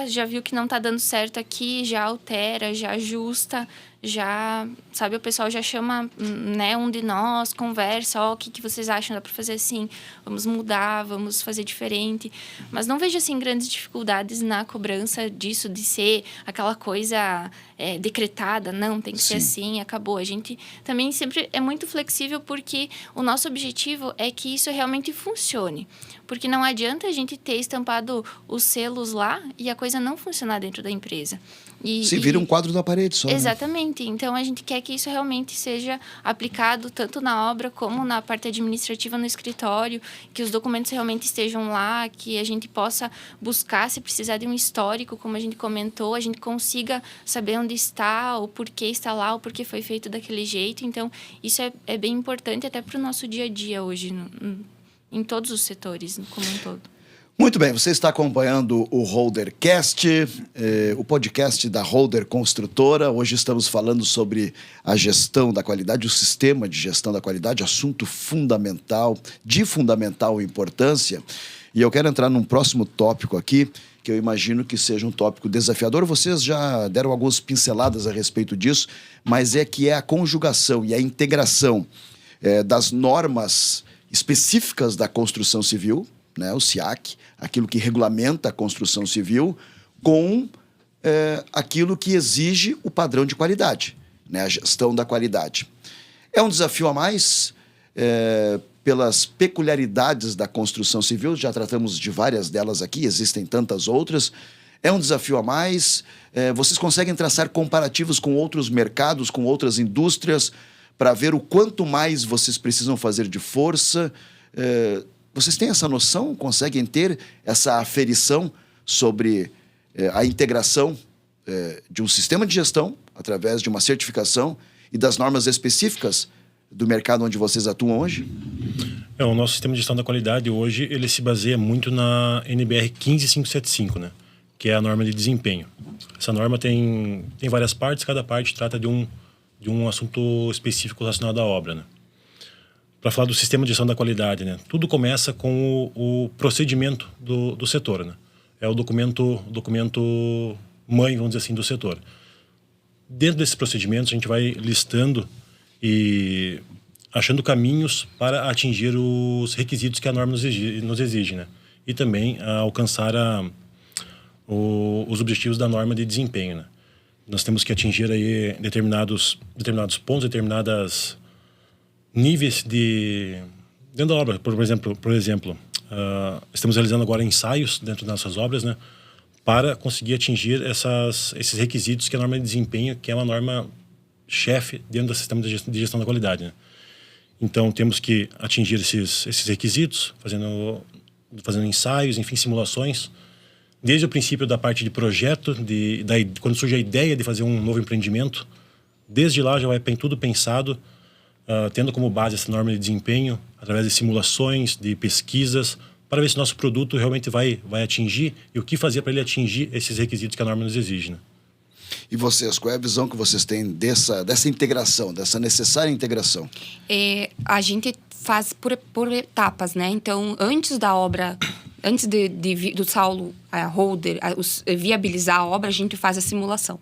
já viu que não tá dando certo aqui, já altera, já ajusta, já, sabe, o pessoal já chama, né, um de nós, conversa, o que vocês acham, dá para fazer assim, vamos mudar, vamos fazer diferente. Mas não vejo, assim, grandes dificuldades na cobrança disso, de ser aquela coisa decretada, não, tem que ser assim, acabou. A gente também sempre é muito flexível, porque o nosso objetivo é que isso realmente funcione. Porque não adianta a gente ter estampado os selos lá e a coisa não funcionar dentro da empresa. Se vira um quadro da parede só. Exatamente. Né? Então, a gente quer que isso realmente seja aplicado tanto na obra como na parte administrativa no escritório, que os documentos realmente estejam lá, que a gente possa buscar, se precisar de um histórico, como a gente comentou, a gente consiga saber onde está, o porquê está lá, o porquê foi feito daquele jeito. Então, isso é bem importante até para o nosso dia a dia hoje, em todos os setores, como um todo. Muito bem, você está acompanhando o Holdercast, o podcast da Holder Construtora. Hoje estamos falando sobre a gestão da qualidade, o sistema de gestão da qualidade, assunto fundamental, de fundamental importância. E eu quero entrar num próximo tópico aqui, que eu imagino que seja um tópico desafiador. Vocês já deram algumas pinceladas a respeito disso, mas que é a conjugação e a integração das normas específicas da construção civil, né, o SIAC, aquilo que regulamenta a construção civil, com aquilo que exige o padrão de qualidade, né, a gestão da qualidade. É um desafio a mais, pelas peculiaridades da construção civil, já tratamos de várias delas aqui, existem tantas outras. É um desafio a mais, vocês conseguem traçar comparativos com outros mercados, com outras indústrias, para ver o quanto mais vocês precisam fazer de força. Vocês têm essa noção? Conseguem ter essa aferição sobre a integração de um sistema de gestão através de uma certificação e das normas específicas do mercado onde vocês atuam hoje? O nosso sistema de gestão da qualidade hoje, ele se baseia muito na NBR 15575, né? Que é a norma de desempenho. Essa norma tem várias partes, cada parte trata de um assunto específico relacionado à obra, né? para falar do sistema de gestão da qualidade, né? Tudo começa com o procedimento do setor, né? É o documento mãe, vamos dizer assim, do setor. Dentro desses procedimentos, a gente vai listando e achando caminhos para atingir os requisitos que a norma nos exige, né? E também alcançar os objetivos da norma de desempenho, né? Nós temos que atingir aí determinados pontos, determinadas níveis dentro da obra. Por exemplo, estamos realizando agora ensaios dentro das nossas obras, né? Para conseguir atingir esses requisitos que a norma de desempenho, que é uma norma chefe dentro do sistema de gestão da qualidade, né? Então, temos que atingir esses requisitos, fazendo ensaios, enfim, simulações, desde o princípio da parte de projeto, quando surge a ideia de fazer um novo empreendimento, desde lá já vai tudo pensado, tendo como base essa norma de desempenho, através de simulações, de pesquisas, para ver se o nosso produto realmente vai atingir e o que fazer para ele atingir esses requisitos que a norma nos exige, né? E vocês, qual é a visão que vocês têm dessa integração, dessa necessária integração? A gente faz por etapas, né? Então, antes da obra, antes do Saulo, a holder, viabilizar a obra, a gente faz a simulação.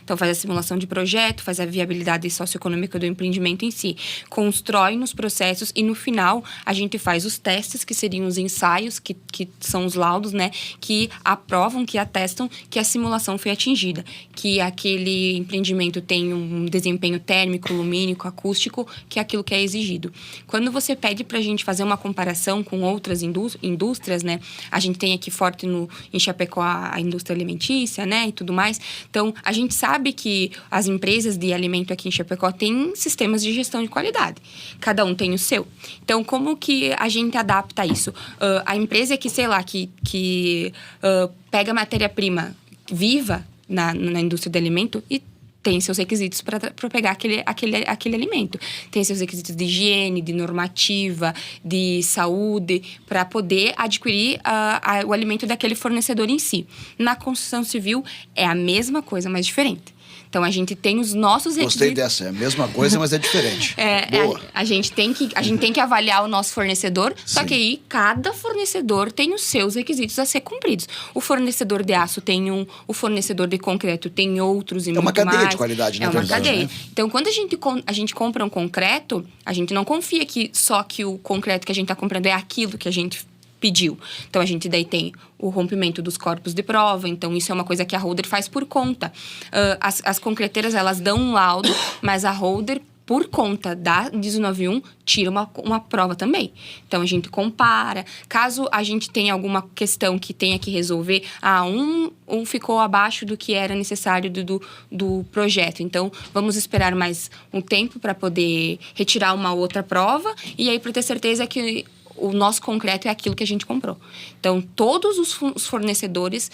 Então, faz a simulação de projeto, faz a viabilidade socioeconômica do empreendimento em si, constrói nos processos e, no final, a gente faz os testes, que seriam os ensaios, que são os laudos, né? Que aprovam, que atestam que a simulação foi atingida, que aquele empreendimento tem um desempenho térmico, lumínico, acústico, que é aquilo que é exigido. Quando você pede para a gente fazer uma comparação com outras indústrias, né? A gente tem aqui forte em Chapecó a indústria alimentícia, né, e tudo mais. Então, a gente sabe que as empresas de alimento aqui em Chapecó têm sistemas de gestão de qualidade. Cada um tem o seu. Então, como que a gente adapta isso? A empresa que, sei lá, que pega matéria-prima viva na indústria de alimento e tem seus requisitos para pegar aquele alimento. Tem seus requisitos de higiene, de normativa, de saúde, para poder adquirir o alimento daquele fornecedor em si. Na construção civil é a mesma coisa, mas diferente. Então, a gente tem os nossos requisitos. Gostei dessa. É a mesma coisa, mas é diferente. Boa. A gente tem que avaliar o nosso fornecedor, só que aí cada fornecedor tem os seus requisitos a ser cumpridos. O fornecedor de aço tem o fornecedor de concreto tem outros e muito mais. É uma cadeia de qualidade, né? É uma cadeia. Né? Então, quando a gente compra um concreto, a gente não confia que só que o concreto que a gente está comprando é aquilo que a gente pediu. Então, a gente daí tem o rompimento dos corpos de prova. Então, isso é uma coisa que a holder faz por conta. As concreteiras, elas dão um laudo, mas a holder, por conta da 1991, tira uma prova também. Então, a gente compara. Caso a gente tenha alguma questão que tenha que resolver, um ficou abaixo do que era necessário do projeto. Então, vamos esperar mais um tempo para poder retirar uma outra prova e aí para ter certeza que o nosso concreto é aquilo que a gente comprou. Então, todos os fornecedores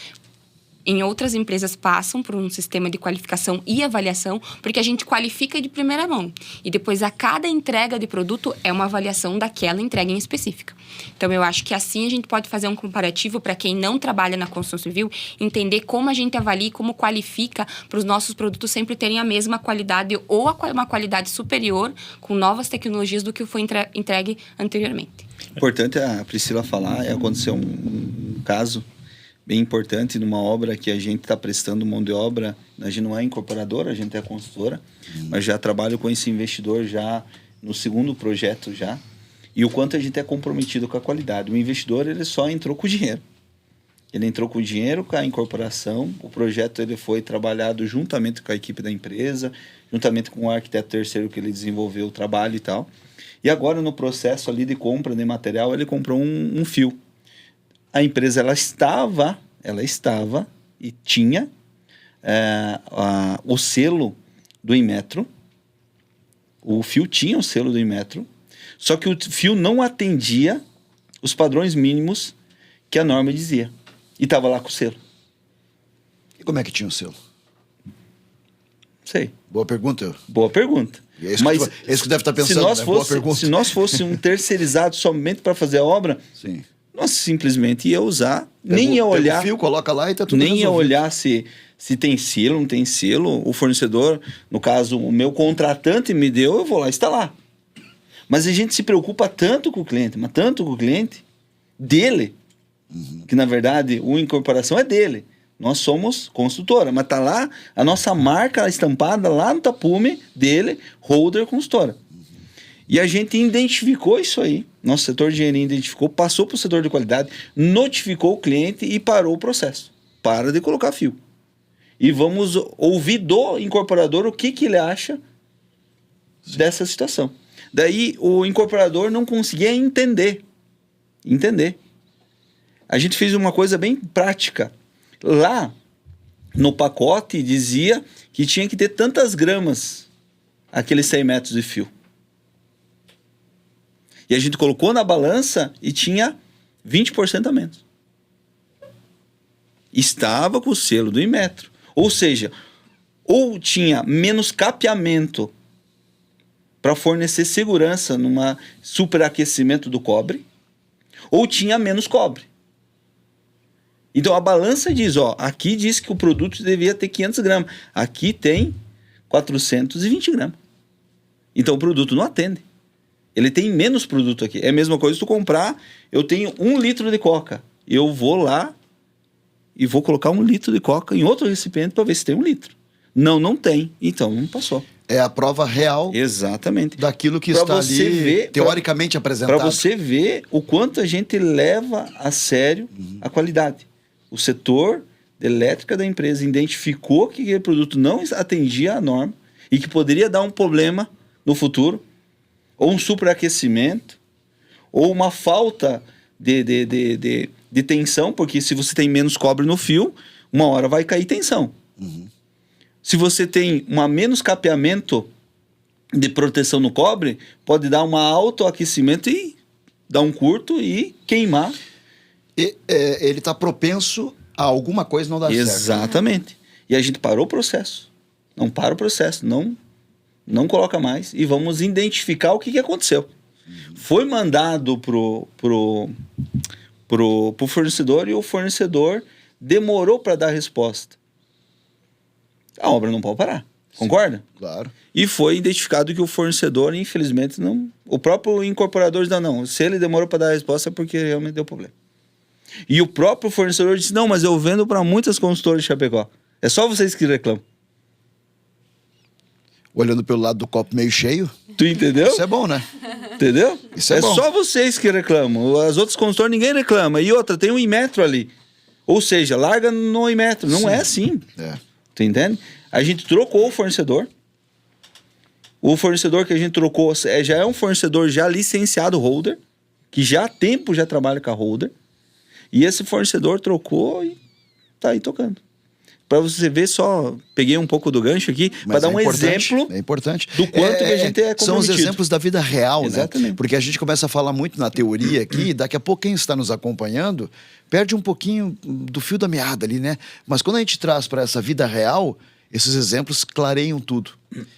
em outras empresas passam por um sistema de qualificação e avaliação, porque a gente qualifica de primeira mão. E depois, a cada entrega de produto é uma avaliação daquela entrega em específica. Então, eu acho que assim a gente pode fazer um comparativo para quem não trabalha na construção civil, entender como a gente avalia e como qualifica para os nossos produtos sempre terem a mesma qualidade ou uma qualidade superior com novas tecnologias do que foi entregue anteriormente. Importante a Priscila falar, aconteceu um caso bem importante numa obra que a gente está prestando mão de obra. A gente não é incorporadora, a gente é consultora, mas já trabalho com esse investidor já no segundo projeto já. E o quanto a gente é comprometido com a qualidade. O investidor, ele só entrou com o dinheiro. Ele entrou com o dinheiro, com a incorporação. O projeto ele foi trabalhado juntamente com a equipe da empresa, juntamente com o arquiteto terceiro que ele desenvolveu o trabalho e tal. E agora, no processo ali de compra de material, ele comprou um fio. A empresa, ela estava e tinha o selo do Inmetro. O fio tinha o selo do Inmetro, só que o fio não atendia os padrões mínimos que a norma dizia. E estava lá com o selo. E como é que tinha o selo? Sei. Boa pergunta. Boa pergunta. É isso, mas é isso que deve estar pensando, se nós fosse um terceirizado somente para fazer a obra, sim, nós simplesmente ia usar, nem ia olhar... o fio, coloca lá e tá tudo nem resolvido. ia olhar se tem selo, não tem selo. O fornecedor, no caso, o meu contratante me deu, eu vou lá instalar. Mas a gente se preocupa tanto com o cliente, mas tanto com o cliente dele, que na verdade o incorporação é dele. Nós somos construtora, mas tá lá a nossa marca estampada lá no tapume dele, Holder Consultora. E a gente identificou isso aí, nosso setor de engenharia identificou, passou para o setor de qualidade, notificou o cliente e parou o processo. Para de colocar fio. E vamos ouvir do incorporador o que ele acha dessa situação. Daí o incorporador não conseguia entender. A gente fez uma coisa bem prática. Lá no pacote dizia que tinha que ter tantas gramas aqueles 100 metros de fio. E a gente colocou na balança e tinha 20% a menos. Estava com o selo do Inmetro. Ou seja, ou tinha menos capeamento para fornecer segurança numa superaquecimento do cobre, ou tinha menos cobre. Então a balança diz, ó, aqui diz que o produto devia ter 500 gramas, aqui tem 420 gramas. Então o produto não atende. Ele tem menos produto aqui. É a mesma coisa se tu comprar, eu tenho 1 litro de coca, eu vou lá e vou colocar 1 litro de coca em outro recipiente para ver se tem 1 litro. Não tem. Então não passou. É a prova real. Exatamente. Daquilo que pra está você ali ver, teoricamente apresentado. Para você ver o quanto a gente leva a sério a qualidade. O setor de elétrica da empresa identificou que aquele produto não atendia a norma e que poderia dar um problema no futuro, ou um superaquecimento, ou uma falta de tensão, porque se você tem menos cobre no fio, uma hora vai cair tensão. Se você tem menos capeamento de proteção no cobre, pode dar um autoaquecimento e dar um curto e queimar. Ele está propenso a alguma coisa não dar certo. Exatamente. E a gente parou o processo. Não para o processo, não coloca mais e vamos identificar o que aconteceu. Foi mandado pro fornecedor e o fornecedor demorou para dar a resposta. A obra não pode parar. Concorda? Claro. E foi identificado que o fornecedor, infelizmente, não... O próprio incorporador disse, não, se ele demorou para dar a resposta é porque realmente deu problema. E o próprio fornecedor disse, não, mas eu vendo para muitas consultoras de Chapecó. É só vocês que reclamam. Olhando pelo lado do copo meio cheio. Tu entendeu? Isso é bom, né? Entendeu? Isso é bom. Só vocês que reclamam. As outras consultoras ninguém reclama. E outra, tem um Inmetro ali. Ou seja, larga no Inmetro. Não é assim. Tu entende? A gente trocou o fornecedor. O fornecedor que a gente trocou já é um fornecedor já licenciado Holder, que já há tempo já trabalha com a Holder. E esse fornecedor trocou e tá aí tocando. Para você ver só, peguei um pouco do gancho aqui, para dar um exemplo do quanto que a gente é comprometido. São os exemplos da vida real, exatamente, né? Porque a gente começa a falar muito na teoria aqui, daqui a pouco quem está nos acompanhando perde um pouquinho do fio da meada ali, né? Mas quando a gente traz para essa vida real, esses exemplos clareiam tudo.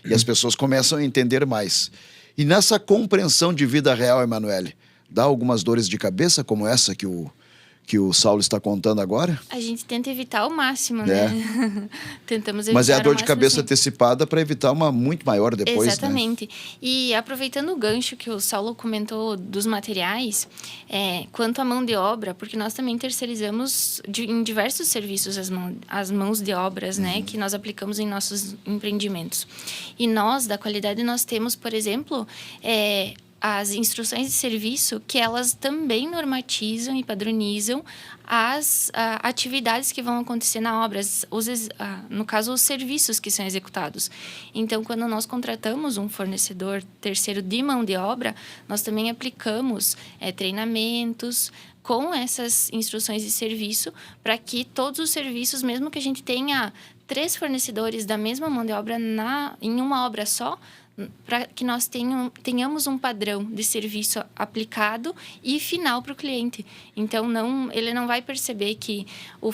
E as pessoas começam a entender mais. E nessa compreensão de vida real, Emanuele, dá algumas dores de cabeça como essa que o Saulo está contando agora? A gente tenta evitar ao máximo, né? Tentamos evitar. Mas é a dor de cabeça assim, antecipada para evitar uma muito maior depois, exatamente. Né? E aproveitando o gancho que o Saulo comentou dos materiais, quanto à mão de obra, porque nós também terceirizamos em diversos serviços as mãos de obras, né? Que nós aplicamos em nossos empreendimentos. E nós, da qualidade, nós temos, por exemplo... as instruções de serviço que elas também normatizam e padronizam as atividades que vão acontecer na obra, no caso, os serviços que são executados. Então, quando nós contratamos um fornecedor terceiro de mão de obra, nós também aplicamos treinamentos com essas instruções de serviço para que todos os serviços, mesmo que a gente tenha 3 fornecedores da mesma mão de obra em uma obra só, para que nós tenhamos um padrão de serviço aplicado e final para o cliente. Então, ele não vai perceber que o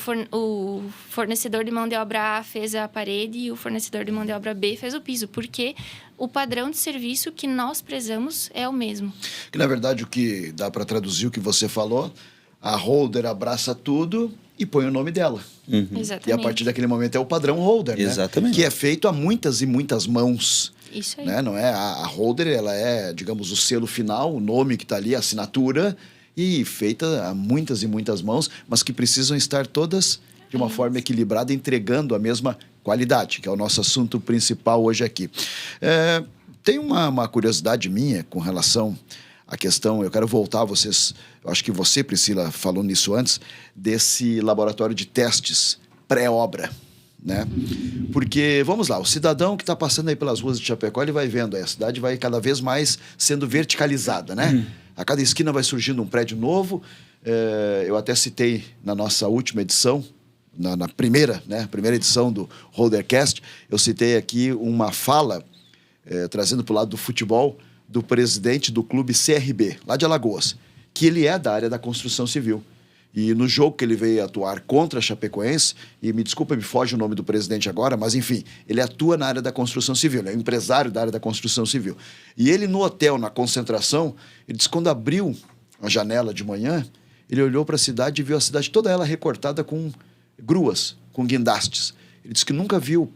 fornecedor de mão de obra A fez a parede e o fornecedor de mão de obra B fez o piso, porque o padrão de serviço que nós prezamos é o mesmo. Que, na verdade, o que dá para traduzir o que você falou, a Holder abraça tudo e põe o nome dela. Exatamente. E a partir daquele momento é o padrão Holder, né? Exatamente. Que é feito a muitas e muitas mãos. Isso aí. Né? Não é a holder, ela é, digamos, o selo final, o nome que está ali, a assinatura, e feita a muitas e muitas mãos, mas que precisam estar todas de uma forma equilibrada, entregando a mesma qualidade, que é o nosso assunto principal hoje aqui. Tem uma curiosidade minha com relação à questão, eu quero voltar a vocês, eu acho que você, Priscila, falou nisso antes, desse laboratório de testes pré-obra, né? Porque, vamos lá, o cidadão que está passando aí pelas ruas de Chapecó, ele vai vendo, aí a cidade vai cada vez mais sendo verticalizada, né? A cada esquina vai surgindo um prédio novo. Eu até citei na nossa última edição, na primeira edição do Holdercast, eu citei aqui uma fala, trazendo para o lado do futebol, do presidente do clube CRB, lá de Alagoas, que ele é da área da construção civil. E no jogo que ele veio atuar contra a Chapecoense, e me desculpa, me foge o nome do presidente agora, mas enfim, ele atua na área da construção civil, ele é empresário da área da construção civil. E ele no hotel, na concentração, ele disse que quando abriu a janela de manhã, ele olhou para a cidade e viu a cidade toda ela recortada com gruas, com guindastes. Ele disse que nunca viu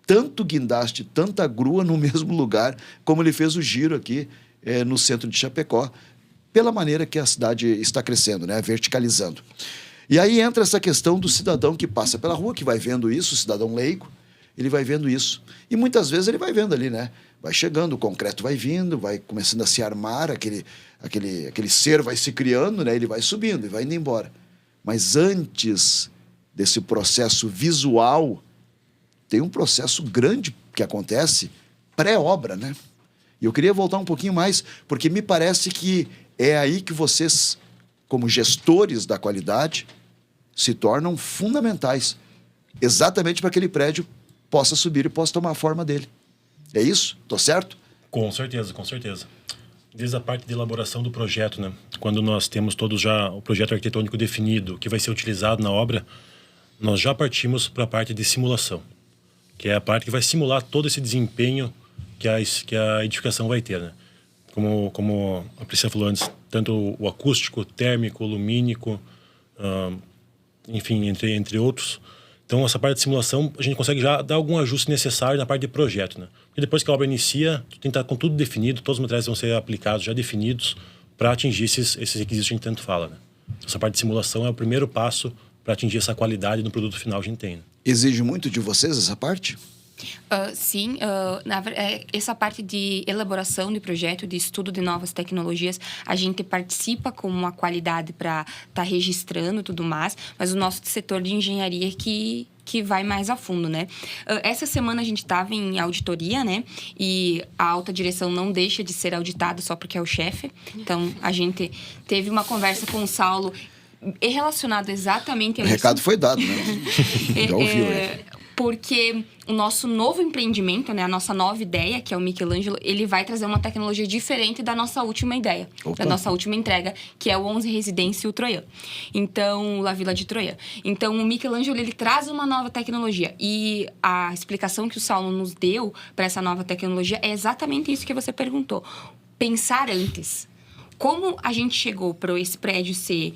tanto guindaste, tanta grua no mesmo lugar, como ele fez o giro aqui no centro de Chapecó, pela maneira que a cidade está crescendo, né? Verticalizando. E aí entra essa questão do cidadão que passa pela rua, que vai vendo isso, o cidadão leigo, ele vai vendo isso. E muitas vezes ele vai vendo ali, né? Vai chegando, o concreto vai vindo, vai começando a se armar, aquele ser vai se criando, né? Ele vai subindo e vai indo embora. Mas antes desse processo visual, tem um processo grande que acontece pré-obra, né? E eu queria voltar um pouquinho mais, porque me parece que é aí que vocês, como gestores da qualidade, se tornam fundamentais, exatamente para que aquele prédio possa subir e possa tomar a forma dele. É isso? Tô certo? Com certeza, com certeza. Desde a parte de elaboração do projeto, né? Quando nós temos todos já o projeto arquitetônico definido, que vai ser utilizado na obra, nós já partimos para a parte de simulação, que é a parte que vai simular todo esse desempenho que a edificação vai ter, né? Como a Priscila falou antes, tanto o acústico, térmico, lumínico, enfim, entre outros. Então, essa parte de simulação, a gente consegue já dar algum ajuste necessário na parte de projeto, né? E depois que a obra inicia, tem que estar com tudo definido, todos os materiais vão ser aplicados, já definidos, para atingir esses requisitos que a gente tanto fala, né? Essa parte de simulação é o primeiro passo para atingir essa qualidade no produto final que a gente tem, né? Exige muito de vocês essa parte? Sim, essa parte de elaboração de projeto, de estudo de novas tecnologias, a gente participa com uma qualidade para estar registrando e tudo mais, mas o nosso setor de engenharia que vai mais a fundo, né? Essa semana a gente estava em auditoria, né? E a alta direção não deixa de ser auditada só porque é o chefe. Então, a gente teve uma conversa com o Saulo relacionado exatamente a O isso. recado foi dado, né? Já ouviu, né? Porque o nosso novo empreendimento, né, a nossa nova ideia, que é o Michelangelo, ele vai trazer uma tecnologia diferente da nossa última ideia, da nossa última entrega, que é o 11 Residência e o Troian. Então, La Vila de Troian. Então, o Michelangelo, ele traz uma nova tecnologia. E a explicação que o Saulo nos deu para essa nova tecnologia é exatamente isso que você perguntou. Pensar antes. Como a gente chegou para esse prédio ser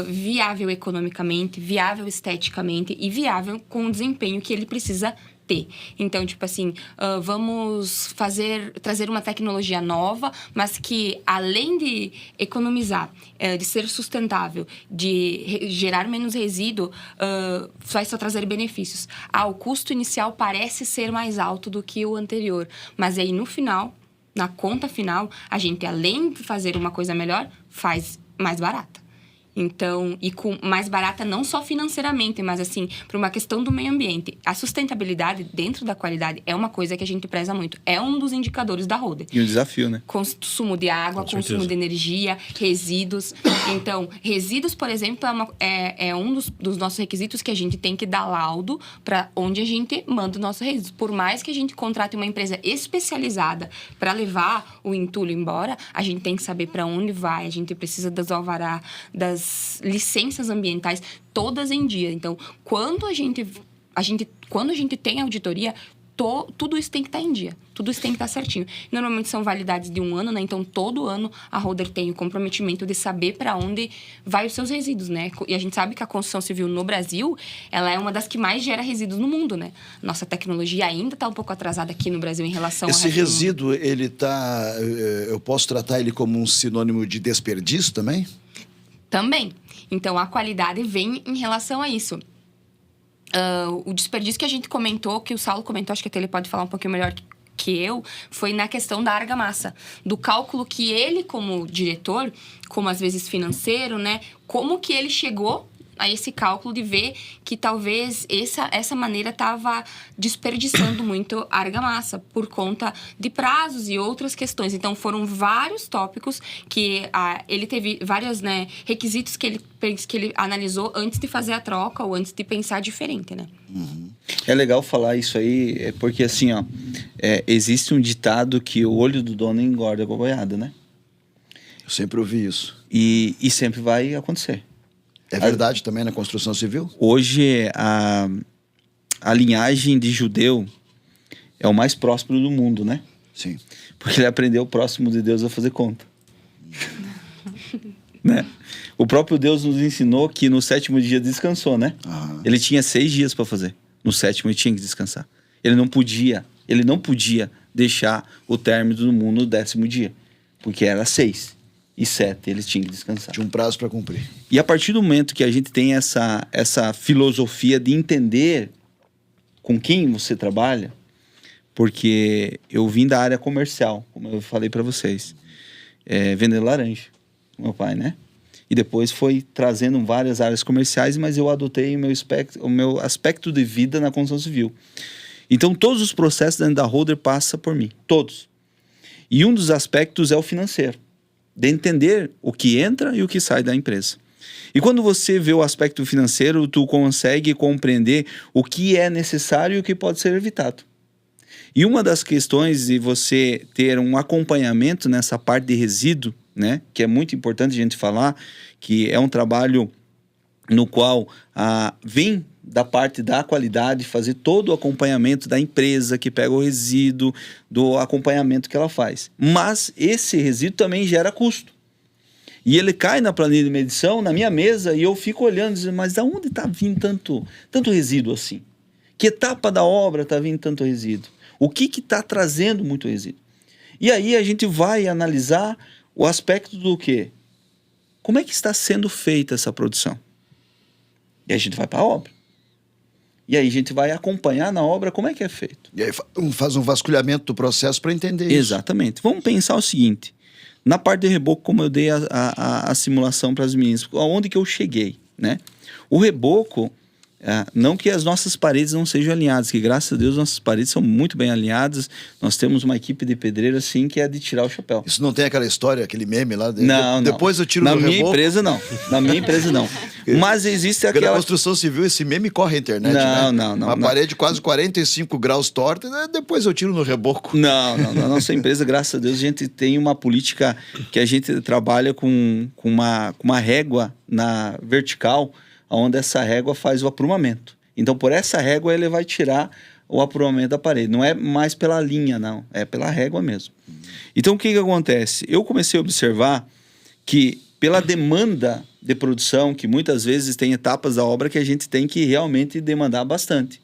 viável economicamente, viável esteticamente e viável com o desempenho que ele precisa ter. Então, tipo assim, vamos trazer uma tecnologia nova, mas que além de economizar, de ser sustentável, de gerar menos resíduo, vai só trazer benefícios. O custo inicial parece ser mais alto do que o anterior, mas aí no final, na conta final, a gente, além de fazer uma coisa melhor, faz mais barata. Então, e com mais barata não só financeiramente, mas assim, por uma questão do meio ambiente. A sustentabilidade dentro da qualidade é uma coisa que a gente preza muito. É um dos indicadores da Holder. E um desafio, né? Consumo de água, consumo de energia, resíduos. Então, resíduos, por exemplo, é um dos nossos requisitos que a gente tem que dar laudo para onde a gente manda o nosso resíduo. Por mais que a gente contrate uma empresa especializada para levar o entulho embora, a gente tem que saber para onde vai. A gente precisa das alvará, das licenças ambientais todas em dia. Então, quando a gente tem auditoria, tudo isso tem que estar em dia. Tudo isso tem que estar certinho. Normalmente são validades de 1 ano, né? Então, todo ano a Holder tem o comprometimento de saber para onde vai os seus resíduos, né? E a gente sabe que a construção civil no Brasil, ela é uma das que mais gera resíduos no mundo, né? Nossa tecnologia ainda está um pouco atrasada aqui no Brasil em relação Esse resíduo, ele tá... Eu posso tratar ele como um sinônimo de desperdício também? Também. Então, a qualidade vem em relação a isso. O desperdício que a gente comentou, que o Saulo comentou, acho que até ele pode falar um pouquinho melhor que eu, foi na questão da argamassa. Do cálculo que ele, como diretor, como às vezes financeiro, né? Como que ele chegou a esse cálculo de ver que talvez essa maneira estava desperdiçando muito a argamassa por conta de prazos e outras questões. Então, foram vários tópicos que ele teve vários, né, requisitos que ele analisou antes de fazer a troca ou antes de pensar diferente, né? Uhum. É legal falar isso aí, porque assim, ó, existe um ditado que o olho do dono engorda a boiada, né? Eu sempre ouvi isso. E sempre vai acontecer. É verdade também na construção civil? Hoje, a linhagem de judeu é o mais próspero do mundo, né? Sim. Porque ele aprendeu o próximo de Deus a fazer conta. Né? O próprio Deus nos ensinou que no 7º dia descansou, né? Aham. Ele tinha 6 dias para fazer. No 7º ele tinha que descansar. Ele não podia deixar o término do mundo no 10º dia. Porque era 6 e 7, eles tinham que descansar. Tinha um prazo para cumprir. E a partir do momento que a gente tem essa filosofia de entender com quem você trabalha, porque eu vim da área comercial, como eu falei para vocês, vendendo laranja, meu pai, né? E depois foi trazendo várias áreas comerciais, mas eu adotei o meu aspecto de vida na construção civil. Então, todos os processos dentro da Holder passam por mim, todos. E um dos aspectos é o financeiro, de entender o que entra e o que sai da empresa. E quando você vê o aspecto financeiro, tu consegue compreender o que é necessário e o que pode ser evitado. E uma das questões de você ter um acompanhamento nessa parte de resíduo, né, que é muito importante a gente falar, que é um trabalho no qual vem da parte da qualidade, fazer todo o acompanhamento da empresa que pega o resíduo, do acompanhamento que ela faz. Mas esse resíduo também gera custo. E ele cai na planilha de medição, na minha mesa, e eu fico olhando, dizendo, mas de onde está vindo tanto resíduo assim? Que etapa da obra está vindo tanto resíduo? O que está trazendo muito resíduo? E aí a gente vai analisar o aspecto do quê? Como é que está sendo feita essa produção? E aí a gente vai para a obra. E aí a gente vai acompanhar na obra como é que é feito. E aí faz um vasculhamento do processo para entender isso. Exatamente. Vamos pensar o seguinte. Na parte de reboco, como eu dei a simulação para as meninas, aonde que eu cheguei, né? O reboco, não que as nossas paredes não sejam alinhadas, que graças a Deus nossas paredes são muito bem alinhadas. Nós temos uma equipe de pedreiro assim que é de tirar o chapéu. Isso não tem aquela história, aquele meme lá? Não, Depois eu tiro no reboco. Na minha empresa, não. Na minha empresa, não. Mas existe Porque aquela... na construção civil, esse meme corre a internet, né? Não. Uma parede quase 45 graus torta, depois eu tiro no reboco. Não. Na nossa empresa, graças a Deus, a gente tem uma política que a gente trabalha com uma régua na vertical, onde essa régua faz o aprumamento. Então, por essa régua, ele vai tirar o aprumamento da parede. Não é mais pela linha, não. É pela régua mesmo. Então, o que acontece? Eu comecei a observar que, pela demanda de produção, que muitas vezes tem etapas da obra que a gente tem que realmente demandar bastante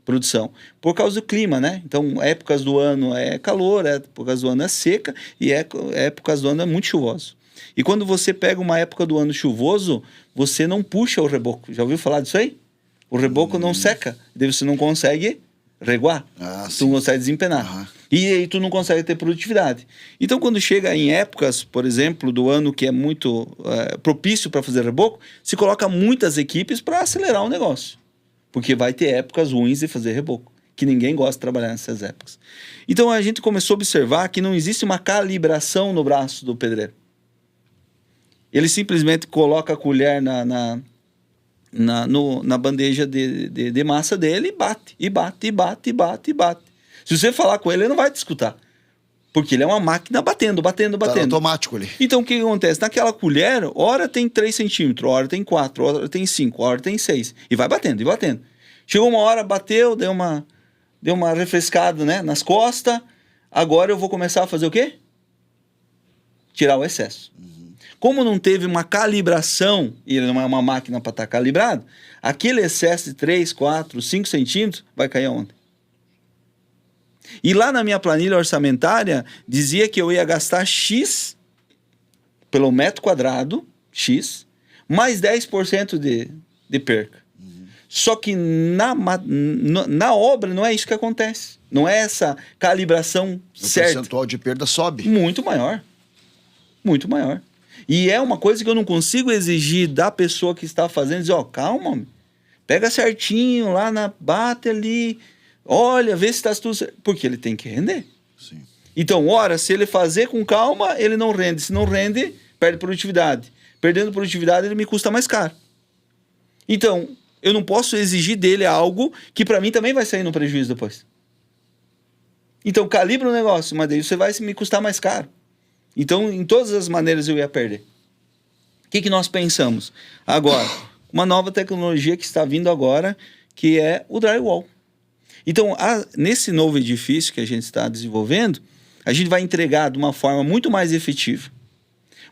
produção. Por causa do clima, né? Então, épocas do ano é calor, épocas do ano é seca e épocas do ano é muito chuvoso. E quando você pega uma época do ano chuvoso, você não puxa o reboco. Já ouviu falar disso aí? O reboco não seca, daí você não consegue reguar, tu não consegue desempenar. E aí tu não consegue ter produtividade. Então, quando chega em épocas, por exemplo, do ano que é muito propício para fazer reboco, se coloca muitas equipes para acelerar o negócio. Porque vai ter épocas ruins de fazer reboco, que ninguém gosta de trabalhar nessas épocas. Então, a gente começou a observar que não existe uma calibração no braço do pedreiro. Ele simplesmente coloca a colher na bandeja de massa dele e bate. Se você falar com ele não vai te escutar. Porque ele é uma máquina batendo. Tá automático ali. Então, o que acontece? Naquela colher, hora tem 3 centímetros, hora tem 4, hora tem 5, hora tem 6. E vai batendo. Chegou uma hora, bateu, deu uma deu uma refrescada, né, nas costas. Agora eu vou começar a fazer o quê? Tirar o excesso. Como não teve uma calibração, e ele não é uma máquina para estar calibrado, aquele excesso de 3, 4, 5 centímetros vai cair aonde? E lá na minha planilha orçamentária, dizia que eu ia gastar X pelo metro quadrado, X, mais 10% de perca. Só que na obra não é isso que acontece. Não é essa calibração certa. O percentual de perda sobe. Muito maior. Muito maior. E é uma coisa que eu não consigo exigir da pessoa que está fazendo, dizer, ó, calma, homem. Pega certinho lá bate ali, olha, vê se está tudo certo. Porque ele tem que render. Sim. Então, ora, se ele fazer com calma, ele não rende. Se não rende, perde produtividade. Perdendo produtividade, ele me custa mais caro. Então, eu não posso exigir dele algo que para mim também vai sair no prejuízo depois. Então, calibra o negócio, mas daí você vai me custar mais caro. Então, em todas as maneiras eu ia perder. O que nós pensamos? Agora, uma nova tecnologia que está vindo agora, que é o drywall. Então, nesse novo edifício que a gente está desenvolvendo, a gente vai entregar de uma forma muito mais efetiva,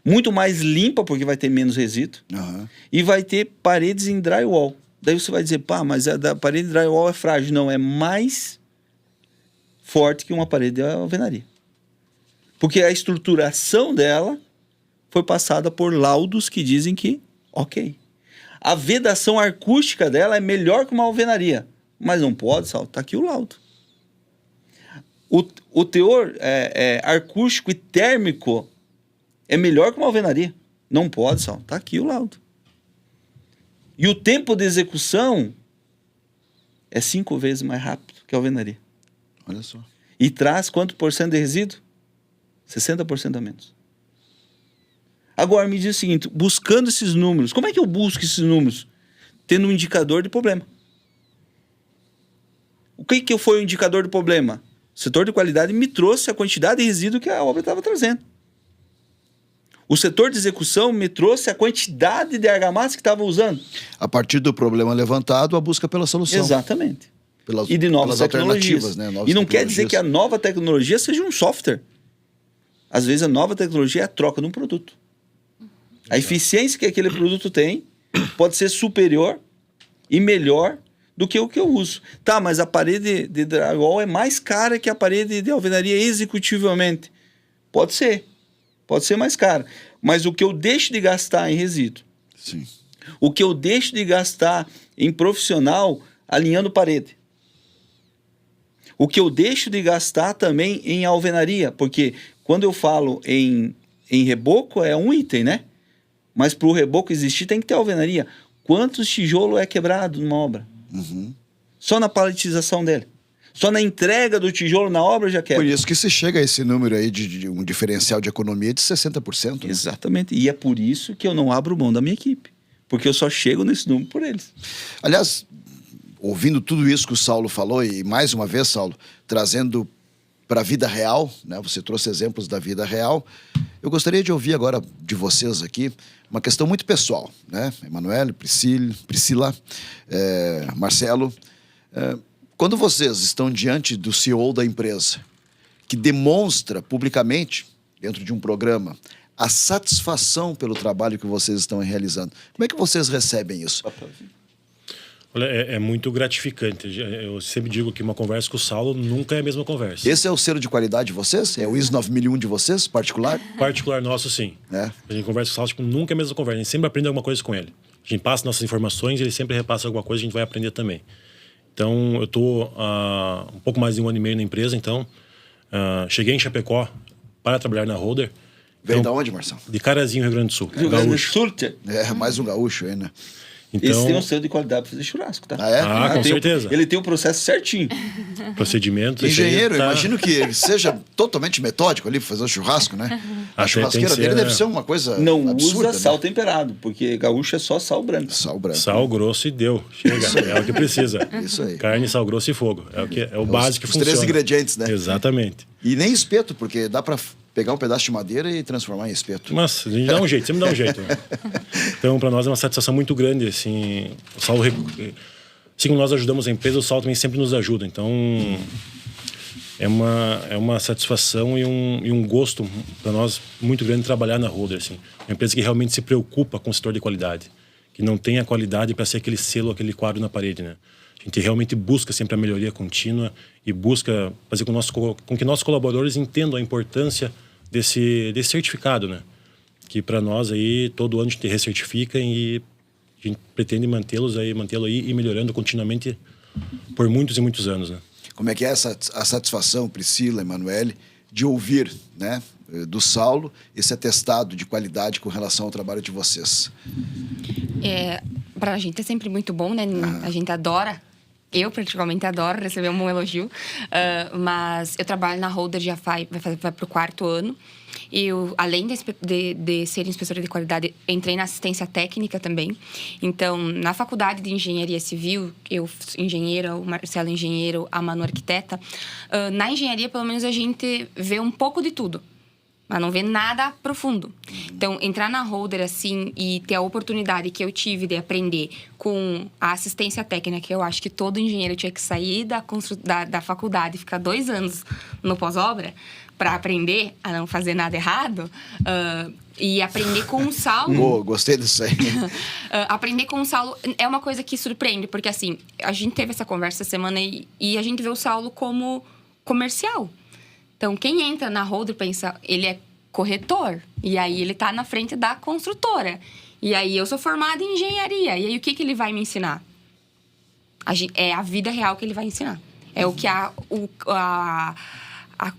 muito mais limpa, porque vai ter menos resíduo, e vai ter paredes em drywall. Daí você vai dizer, pá, mas a da parede de drywall é frágil. Não, é mais forte que uma parede de alvenaria. Porque a estruturação dela foi passada por laudos que dizem que, ok. A vedação acústica dela é melhor que uma alvenaria. Mas não pode, Saulo, tá aqui o laudo. O teor acústico e térmico é melhor que uma alvenaria. Não pode, Saulo, tá aqui o laudo. E o tempo de execução é 5 vezes mais rápido que a alvenaria. Olha só. E traz quanto por cento de resíduo? 60% a menos. Agora, me diz o seguinte, buscando esses números, como é que eu busco esses números? Tendo um indicador de problema. O que foi o indicador de problema? O setor de qualidade me trouxe a quantidade de resíduo que a obra estava trazendo. O setor de execução me trouxe a quantidade de argamassa que estava usando. A partir do problema levantado, a busca pela solução. Exatamente. E de novas tecnologias. Né? E não quer dizer que a nova tecnologia seja um software. Às vezes a nova tecnologia é a troca de um produto. A eficiência que aquele produto tem pode ser superior e melhor do que o que eu uso. Tá, mas a parede de drywall é mais cara que a parede de alvenaria executivamente. Pode ser mais cara. Mas o que eu deixo de gastar em resíduo, Sim. o que eu deixo de gastar em profissional alinhando parede, o que eu deixo de gastar também em alvenaria, porque quando eu falo em reboco é um item, né? Mas para o reboco existir tem que ter alvenaria. Quantos tijolos é quebrado numa obra? Só na paletização dele. Só na entrega do tijolo na obra já quebra. Por isso que se chega a esse número aí de um diferencial de economia de 60%. Né? Exatamente. E é por isso que eu não abro mão da minha equipe. Porque eu só chego nesse número por eles. Aliás, ouvindo tudo isso que o Saulo falou, e mais uma vez, Saulo, trazendo para a vida real, né? Você trouxe exemplos da vida real. Eu gostaria de ouvir agora de vocês aqui uma questão muito pessoal, né? Emanuele, Priscila, Marcelo. Quando vocês estão diante do CEO da empresa, que demonstra publicamente, dentro de um programa, a satisfação pelo trabalho que vocês estão realizando, como é que vocês recebem isso? Olha, é muito gratificante. Eu sempre digo que uma conversa com o Saulo nunca é a mesma conversa. Esse é o selo de qualidade de vocês? É o ISO 9001 de vocês, particular? Particular nosso, sim. A gente conversa com o Saulo, tipo, nunca é a mesma conversa. A gente sempre aprende alguma coisa com ele. A gente passa nossas informações, ele sempre repassa alguma coisa, a gente vai aprender também. Então, eu estou um pouco mais de 1 ano e meio na empresa, então cheguei em Chapecó para trabalhar na Holder. Veio então, da onde, Marcelo? De Carazinho, Rio Grande do Sul. Rio Grande do Sul. Mais um gaúcho aí, né? Então, esse tem um selo de qualidade para fazer churrasco, tá? Com certeza. Ele tem o processo certinho. Procedimentos. Engenheiro, imagino que seja totalmente metódico ali para fazer o churrasco, né? A churrasqueira dele deve ser uma coisa absurda. Usa sal temperado, porque gaúcho é só sal branco. Sal branco. Sal grosso e deu. Chega, é o que precisa. Isso aí. Carne, sal grosso e fogo. É o básico que funciona. Os 3 ingredientes, né? Exatamente. E nem espeto, porque dá para pegar um pedaço de madeira e transformar em espeto. Mas a gente dá um jeito, sempre dá um jeito. Né? Então, para nós é uma satisfação muito grande, assim. O Saulo assim como nós ajudamos a empresa, o Saulo também sempre nos ajuda. Então, é uma satisfação e um gosto para nós muito grande trabalhar na Holder, assim. Uma empresa que realmente se preocupa com o setor de qualidade, que não tem a qualidade para ser aquele selo, aquele quadro na parede, né? A gente realmente busca sempre a melhoria contínua e busca fazer com que nossos colaboradores entendam a importância desse certificado, né? Que para nós aí todo ano a gente recertifica e a gente pretende mantê-lo aí e melhorando continuamente por muitos e muitos anos, né? Como é que é a satisfação, Priscila, Emanuele, de ouvir, né, do Saulo esse atestado de qualidade com relação ao trabalho de vocês? Pra gente é sempre muito bom, né? A gente adora. Eu, particularmente, adoro receber um bom elogio. Mas eu trabalho na Holder já vai pro 4º ano. Eu, além de ser inspetora de qualidade, entrei na assistência técnica também. Então, na faculdade de engenharia civil, eu engenheira, o Marcelo engenheiro, a Manu arquiteta. Na engenharia, pelo menos, a gente vê um pouco de tudo, mas não vê nada profundo. Então, entrar na Holder, assim, e ter a oportunidade que eu tive de aprender com a assistência técnica, que eu acho que todo engenheiro tinha que sair da faculdade e ficar 2 anos no pós-obra para aprender a não fazer nada errado, e aprender com o Saulo... Gostei disso aí. Aprender com o Saulo é uma coisa que surpreende, porque, assim, a gente teve essa conversa essa semana e a gente vê o Saulo como comercial. Então, quem entra na Holder pensa, ele é corretor. E aí, ele tá na frente da construtora. E aí, eu sou formada em engenharia. E aí, o que ele vai me ensinar? É a vida real que ele vai ensinar. É o que a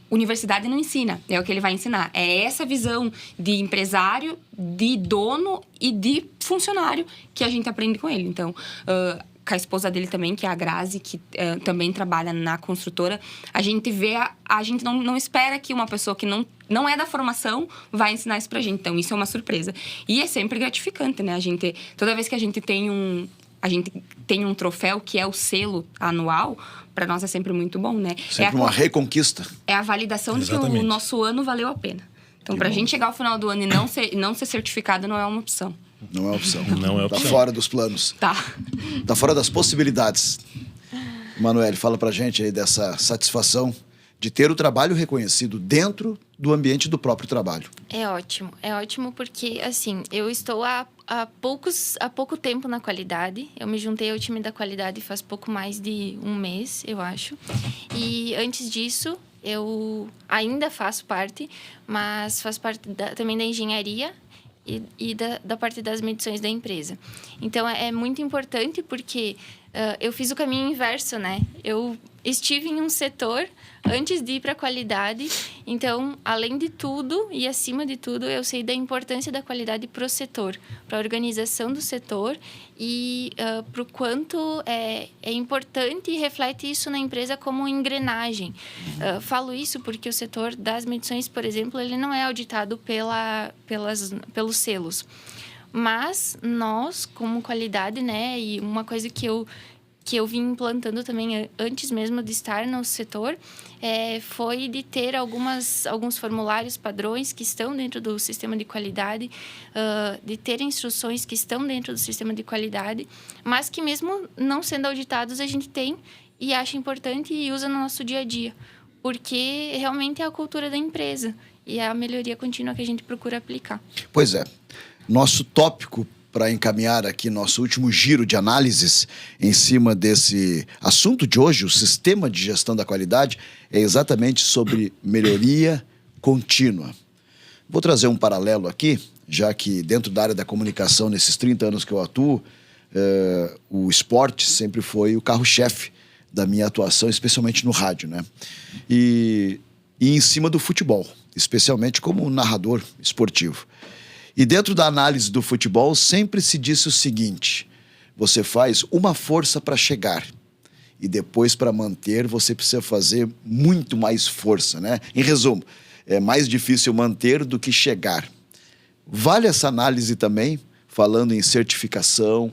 universidade não ensina. É o que ele vai ensinar. É essa visão de empresário, de dono e de funcionário que a gente aprende com ele. Então... com a esposa dele também, que é a Grazi, que também trabalha na construtora, a gente vê, a gente não espera que uma pessoa que não é da formação vai ensinar isso pra gente. Então, isso é uma surpresa. E é sempre gratificante, né? Toda vez que a gente tem um troféu, que é o selo anual, para nós é sempre muito bom, né? Sempre uma reconquista. É a validação de que o nosso ano valeu a pena. Então, pra gente chegar ao final do ano e não ser certificado, não é uma opção. Não é opção. Não é opção. Tá fora dos planos. Tá fora das possibilidades. Emanuele, fala pra gente aí dessa satisfação de ter o trabalho reconhecido dentro do ambiente do próprio trabalho. É ótimo porque, assim, eu estou há pouco tempo na qualidade. Eu me juntei ao time da qualidade faz pouco mais de 1 mês, eu acho. E antes disso, eu ainda faço parte, mas faço parte também da engenharia e da parte das medições da empresa. Então, é muito importante porque eu fiz o caminho inverso, né? Eu estive em um setor antes de ir para a qualidade. Então, além de tudo e acima de tudo, eu sei da importância da qualidade para o setor, para a organização do setor e para o quanto é importante e reflete isso na empresa como engrenagem. Falo isso porque o setor das medições, por exemplo, ele não é auditado pelos selos. Mas nós, como qualidade, né, e uma coisa que eu vim implantando também antes mesmo de estar no setor, foi de ter alguns formulários padrões que estão dentro do sistema de qualidade, de ter instruções que estão dentro do sistema de qualidade, mas que mesmo não sendo auditados, a gente tem e acha importante e usa no nosso dia a dia, porque realmente é a cultura da empresa e é a melhoria contínua que a gente procura aplicar. Pois é. Nosso tópico para encaminhar aqui nosso último giro de análises em cima desse assunto de hoje, o sistema de gestão da qualidade, é exatamente sobre melhoria contínua. Vou trazer um paralelo aqui, já que dentro da área da comunicação, nesses 30 anos que eu atuo, o esporte sempre foi o carro-chefe da minha atuação, especialmente no rádio, né? E em cima do futebol, especialmente como narrador esportivo. E dentro da análise do futebol, sempre se disse o seguinte: você faz uma força para chegar e depois para manter você precisa fazer muito mais força, né? Em resumo, é mais difícil manter do que chegar. Vale essa análise também, falando em certificação,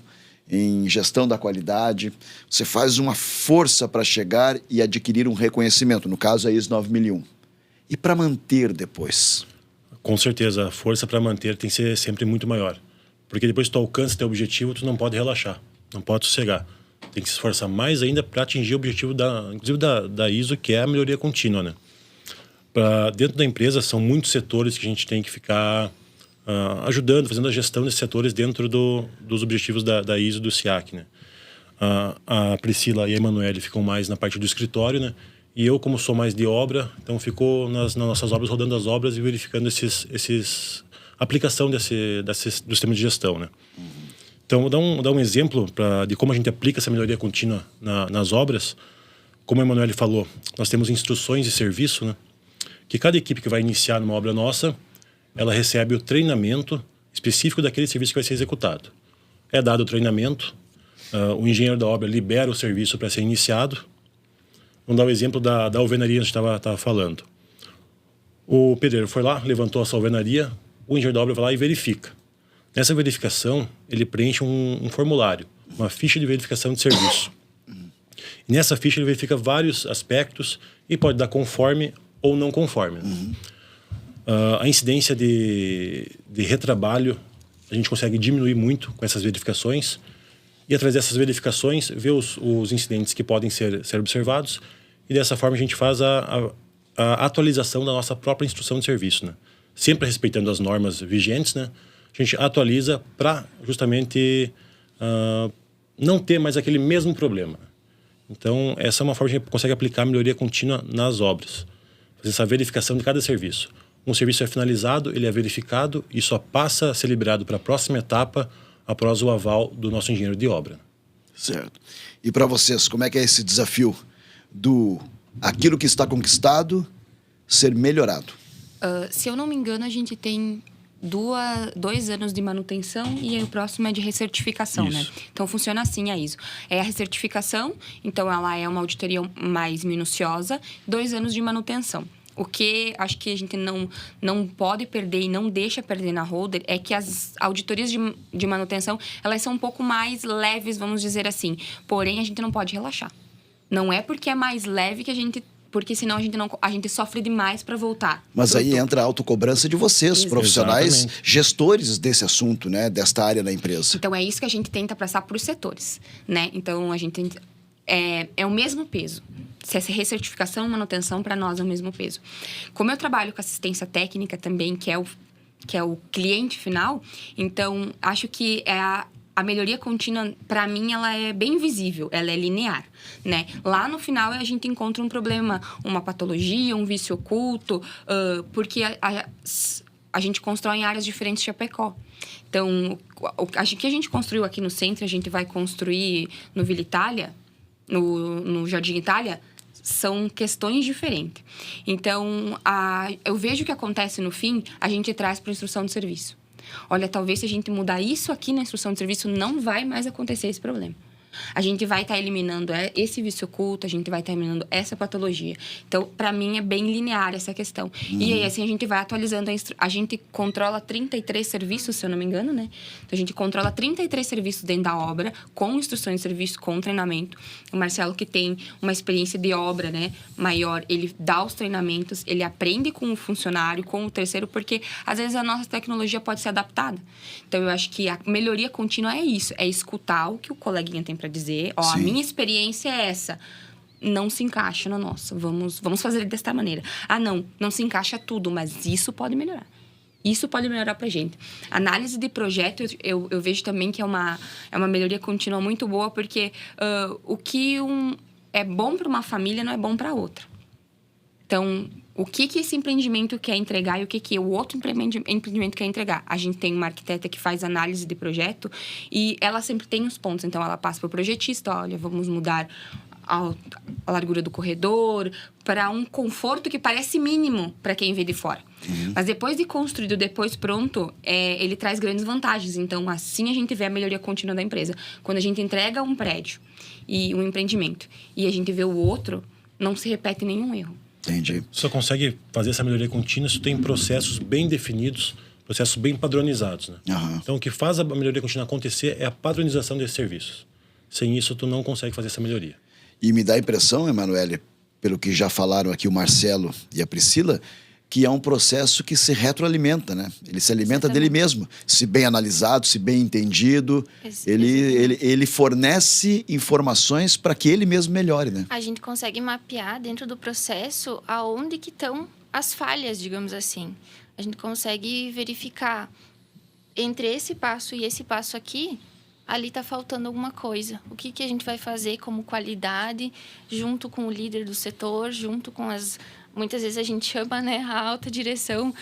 em gestão da qualidade. Você faz uma força para chegar e adquirir um reconhecimento, no caso a ISO 9001. E para manter depois? Com certeza, a força para manter tem que ser sempre muito maior. Porque depois que tu alcança teu objetivo, tu não pode relaxar, não pode sossegar. tem que se esforçar mais ainda para atingir o objetivo inclusive da ISO, que é a melhoria contínua, né? Dentro da empresa, são muitos setores que a gente tem que ficar ajudando, fazendo a gestão desses setores dentro dos objetivos da ISO e do SIAC, né? A Priscila e a Emanuele ficam mais na parte do escritório, né? E eu, como sou mais de obra, então fico nas nossas obras, rodando as obras e verificando aplicação do sistema de gestão, né? Então, vou dar um exemplo de como a gente aplica essa melhoria contínua nas obras. Como a Emanuele falou, nós temos instruções de serviço, né? Que cada equipe que vai iniciar numa obra nossa, ela recebe o treinamento específico daquele serviço que vai ser executado. É dado o treinamento, o engenheiro da obra libera o serviço para ser iniciado. Vamos dar o exemplo da alvenaria que a gente estava falando. O pedreiro foi lá, levantou essa alvenaria, o engenheiro da obra vai lá e verifica. Nessa verificação, ele preenche um formulário, uma ficha de verificação de serviço. E nessa ficha ele verifica vários aspectos e pode dar conforme ou não conforme. A incidência de retrabalho a gente consegue diminuir muito com essas verificações, e através dessas verificações ver os incidentes que podem ser observados, e dessa forma a gente faz a atualização da nossa própria instrução de serviço, né? Sempre respeitando as normas vigentes, né? A gente atualiza para justamente não ter mais aquele mesmo problema. Então, essa é uma forma que a gente consegue aplicar a melhoria contínua nas obras. Fazer essa verificação de cada serviço. Um serviço é finalizado, ele é verificado e só passa a ser liberado para a próxima etapa após o aval do nosso engenheiro de obra. Certo. E para vocês, como é que é esse desafio do aquilo que está conquistado ser melhorado? Se eu não me engano, a gente tem 2 anos de manutenção e aí o próximo é de recertificação, né? Então, funciona assim a ISO. É a recertificação, então ela é uma auditoria mais minuciosa, 2 anos de manutenção. O que acho que a gente não pode perder e não deixa perder na Holder é que as auditorias de manutenção, elas são um pouco mais leves, vamos dizer assim. Porém, a gente não pode relaxar. Não é porque é mais leve que porque senão a gente sofre demais para voltar. Mas aí entra a autocobrança de vocês, profissionais, Exatamente. Gestores desse assunto, né? Desta área da empresa. Então, é isso que a gente tenta passar para os setores, né? Então, a gente é o mesmo peso. Se essa recertificação e manutenção, para nós, é o mesmo peso. Como eu trabalho com assistência técnica também, que é o cliente final, então, acho que a melhoria contínua, para mim, ela é bem visível, ela é linear, né? Lá no final, a gente encontra um problema, uma patologia, um vício oculto, porque a gente constrói em áreas diferentes de Chapecó. Então, o que a gente construiu aqui no centro, a gente vai construir no Vila Itália, no Jardim Itália, são questões diferentes. Então, eu vejo o que acontece no fim, a gente traz para a instrução de serviço. Olha, talvez se a gente mudar isso aqui na instrução de serviço, não vai mais acontecer esse problema. A gente vai estar eliminando esse vício oculto, a gente vai estar eliminando essa patologia. Então, para mim, é bem linear essa questão. E aí, assim, a gente vai atualizando a gente controla 33 serviços, se eu não me engano, né? Então, a gente controla 33 serviços dentro da obra, com instruções de serviço, com treinamento. O Marcelo, que tem uma experiência de obra, né, maior, ele dá os treinamentos, ele aprende com o funcionário, com o terceiro, porque, às vezes, a nossa tecnologia pode ser adaptada. Então, eu acho que a melhoria contínua é isso, é escutar o que o coleguinha tem para dizer, a minha experiência é essa, não se encaixa na nossa, vamos fazer desta maneira. Não se encaixa tudo, mas isso pode melhorar. Isso pode melhorar pra gente. Análise de projeto, eu vejo também que é uma melhoria contínua muito boa, porque o que é bom para uma família não é bom para outra. Então, o que esse empreendimento quer entregar e o que o outro empreendimento quer entregar? A gente tem uma arquiteta que faz análise de projeto e ela sempre tem os pontos. Então, ela passa para o projetista, olha, vamos mudar a largura do corredor para um conforto que parece mínimo para quem vê de fora. Mas depois de construído, depois pronto, ele traz grandes vantagens. Então, assim a gente vê a melhoria contínua da empresa. Quando a gente entrega um prédio e um empreendimento e a gente vê o outro, não se repete nenhum erro. Entendi. Só consegue fazer essa melhoria contínua se tem processos bem definidos, processos bem padronizados, né? Então, o que faz a melhoria contínua acontecer é a padronização desses serviços. Sem isso, tu não consegue fazer essa melhoria. E me dá a impressão, Emanuele, pelo que já falaram aqui o Marcelo e a Priscila, que é um processo que se retroalimenta, né? Ele se alimenta dele mesmo. Se bem analisado, se bem entendido, ele fornece informações para que ele mesmo melhore, né? A gente consegue mapear dentro do processo aonde que estão as falhas, digamos assim. A gente consegue verificar entre esse passo e esse passo aqui, ali está faltando alguma coisa. O que a gente vai fazer como qualidade, junto com o líder do setor, junto com as... Muitas vezes a gente chama, né, a alta direção,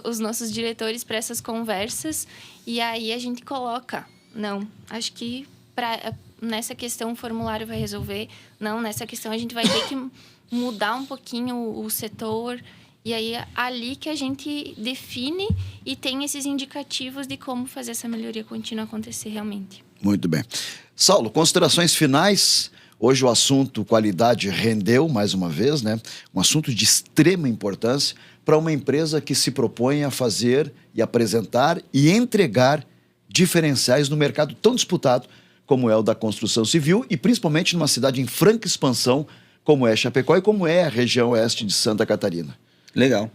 os nossos diretores para essas conversas, e aí a gente coloca, não, acho que nessa questão o formulário vai resolver, não, nessa questão a gente vai ter que mudar um pouquinho o setor, e aí é ali que a gente define e tem esses indicativos de como fazer essa melhoria contínua acontecer realmente. Muito bem. Saulo, considerações finais. Hoje o assunto qualidade rendeu mais uma vez, né? Um assunto de extrema importância para uma empresa que se propõe a fazer e apresentar e entregar diferenciais no mercado tão disputado como é o da construção civil e principalmente numa cidade em franca expansão como é Chapecó e como é a região oeste de Santa Catarina. Legal.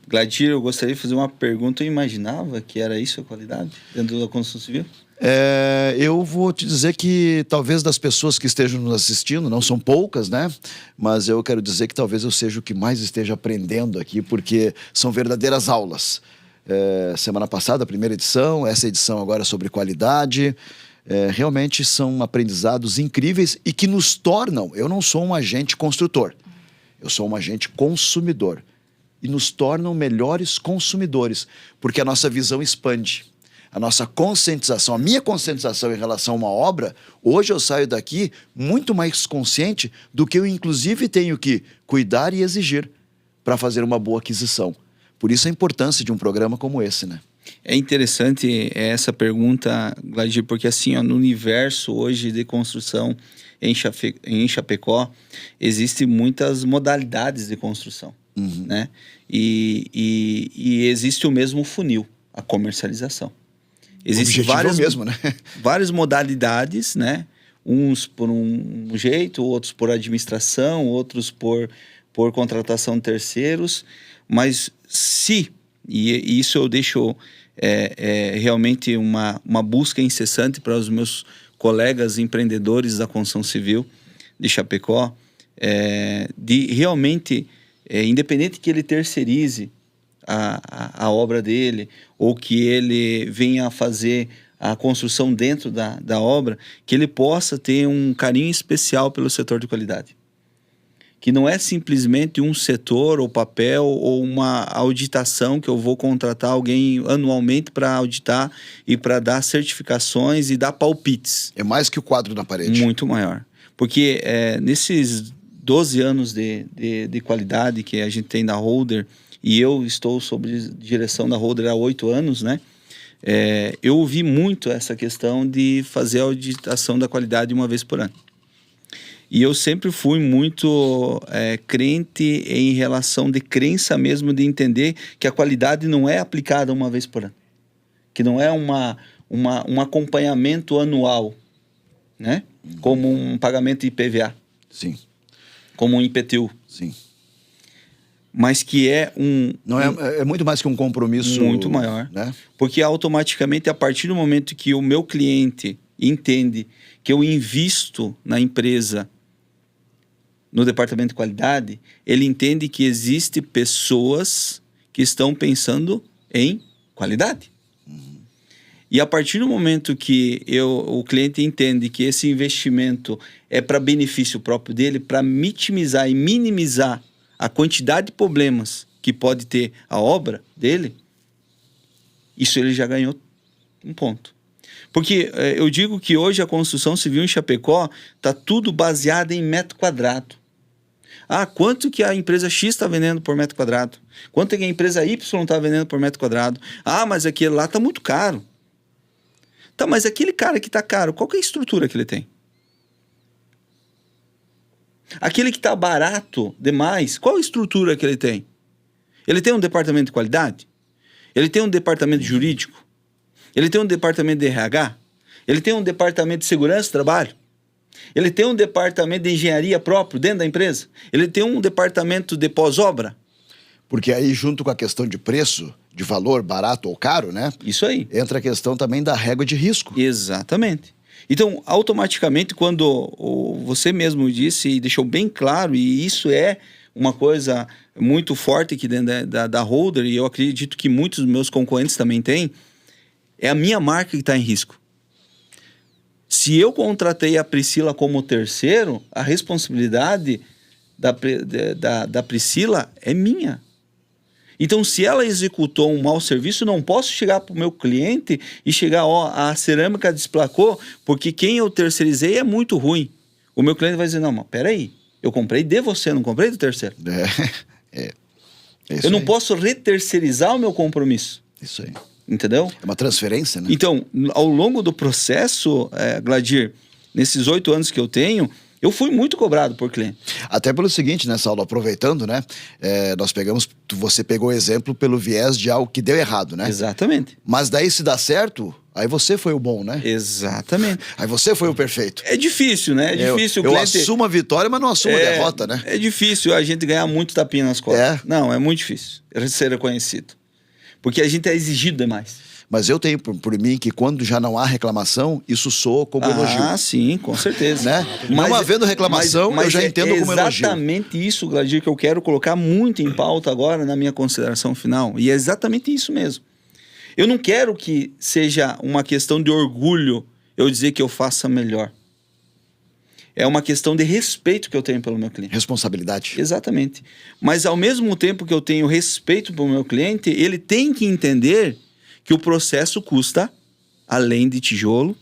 Gladir, eu gostaria de fazer uma pergunta. Eu imaginava que era isso a qualidade dentro da construção civil? Eu vou te dizer que talvez das pessoas que estejam nos assistindo, não são poucas, né? Mas eu quero dizer que talvez eu seja o que mais esteja aprendendo aqui, porque são verdadeiras aulas. Semana passada, a primeira edição, essa edição agora sobre qualidade. Realmente são aprendizados incríveis e que nos tornam... Eu não sou um agente construtor, eu sou um agente consumidor. E nos tornam melhores consumidores, porque a nossa visão expande. A nossa conscientização, a minha conscientização em relação a uma obra, hoje eu saio daqui muito mais consciente do que eu inclusive tenho que cuidar e exigir para fazer uma boa aquisição. Por isso a importância de um programa como esse, né? É interessante essa pergunta, Gladir, porque assim, ó, no universo hoje de construção em Chapecó, existem muitas modalidades de construção, né? E existe o mesmo funil, a comercialização. Existem várias modalidades, né? Uns por um jeito, outros por administração, outros por contratação de terceiros. Mas e isso eu deixo realmente uma busca incessante para os meus colegas empreendedores da construção civil de Chapecó, de realmente, independente que ele terceirize a obra dele, ou que ele venha a fazer a construção dentro da obra, que ele possa ter um carinho especial pelo setor de qualidade. Que não é simplesmente um setor, ou papel, ou uma auditação que eu vou contratar alguém anualmente para auditar e para dar certificações e dar palpites. É mais que o quadro na parede. Muito maior. Porque nesses 12 anos de qualidade que a gente tem na Holder, e eu estou sob direção da Holder há 8 anos, né? Eu ouvi muito essa questão de fazer a auditação da qualidade uma vez por ano. E eu sempre fui muito crente em relação de crença mesmo, de entender que a qualidade não é aplicada uma vez por ano. Que não é um acompanhamento anual, né? Como um pagamento de IPVA. Sim. Como um IPTU. Sim. Mas que é é muito mais que um compromisso... Muito maior. Né? Porque automaticamente, a partir do momento que o meu cliente entende que eu invisto na empresa, no departamento de qualidade, ele entende que existem pessoas que estão pensando em qualidade. E a partir do momento que o cliente entende que esse investimento é para benefício próprio dele, para mitimizar e minimizar a quantidade de problemas que pode ter a obra dele, isso ele já ganhou um ponto. Porque eu digo que hoje a construção civil em Chapecó está tudo baseado em metro quadrado. Quanto que a empresa X está vendendo por metro quadrado? Quanto que a empresa Y está vendendo por metro quadrado? Mas aquele lá está muito caro. Tá, mas aquele cara que está caro, qual que é a estrutura que ele tem? Aquele que está barato demais, qual a estrutura que ele tem? Ele tem um departamento de qualidade? Ele tem um departamento jurídico? Ele tem um departamento de RH? Ele tem um departamento de segurança do trabalho? Ele tem um departamento de engenharia próprio dentro da empresa? Ele tem um departamento de pós-obra? Porque aí, junto com a questão de preço, de valor, barato ou caro, né? Isso aí. Entra a questão também da régua de risco. Exatamente. Então, automaticamente, quando você mesmo disse e deixou bem claro, e isso é uma coisa muito forte aqui dentro da Holder, e eu acredito que muitos dos meus concorrentes também têm, é a minha marca que está em risco. Se eu contratei a Priscila como terceiro, a responsabilidade da Priscila é minha. Então, se ela executou um mau serviço, eu não posso chegar para o meu cliente e chegar, a cerâmica desplacou, porque quem eu terceirizei é muito ruim. O meu cliente vai dizer, não, mas peraí, eu comprei de você, não comprei do terceiro. É isso Eu não aí. posso reterceirizar o meu compromisso. Isso aí. Entendeu? É uma transferência, né? Então, ao longo do processo, Gladir, nesses 8 anos que eu tenho, eu fui muito cobrado por cliente. Até pelo seguinte, né, Saulo, aproveitando, né, você pegou o exemplo pelo viés de algo que deu errado, né? Exatamente. Mas daí se dá certo, aí você foi o bom, né? Exatamente. Aí você foi o perfeito. É difícil, né? É difícil Eu o cliente... assumo a vitória, mas não assumo a derrota, né? É difícil a gente ganhar muito tapinha nas costas. É. Não, é muito difícil ser reconhecido. Porque a gente é exigido demais. Mas eu tenho por mim que quando já não há reclamação, isso soa como elogio. Ah, sim, com certeza. Né? Não havendo reclamação, eu já entendo como elogio. É exatamente isso, Gladir, que eu quero colocar muito em pauta agora na minha consideração final. E é exatamente isso mesmo. Eu não quero que seja uma questão de orgulho eu dizer que eu faça melhor. É uma questão de respeito que eu tenho pelo meu cliente. Responsabilidade. Exatamente. Mas ao mesmo tempo que eu tenho respeito pelo meu cliente, ele tem que entender que o processo custa, além de tijolo,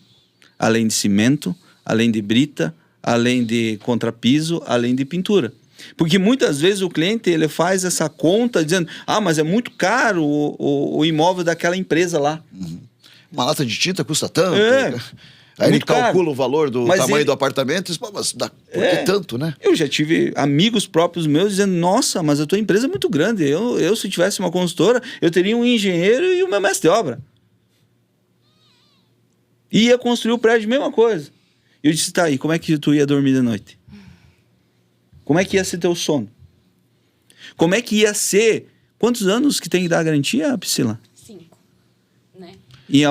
além de cimento, além de brita, além de contrapiso, além de pintura. Porque muitas vezes o cliente ele faz essa conta dizendo, mas é muito caro o imóvel daquela empresa lá. Uhum. Uma lata de tinta custa tanto. Aí ele muito caro. calcula o valor do Mas tamanho do apartamento e diz, mas por que tanto, né? Eu já tive amigos próprios meus dizendo, nossa, mas a tua empresa é muito grande. Eu se tivesse uma consultora, eu teria um engenheiro e o meu mestre de obra. Ia construir o prédio, mesma coisa. E eu disse, tá aí, como é que tu ia dormir de noite? Como é que ia ser teu sono? Como é que ia ser... Quantos anos que tem que dar a garantia, Priscila? 5, né? Em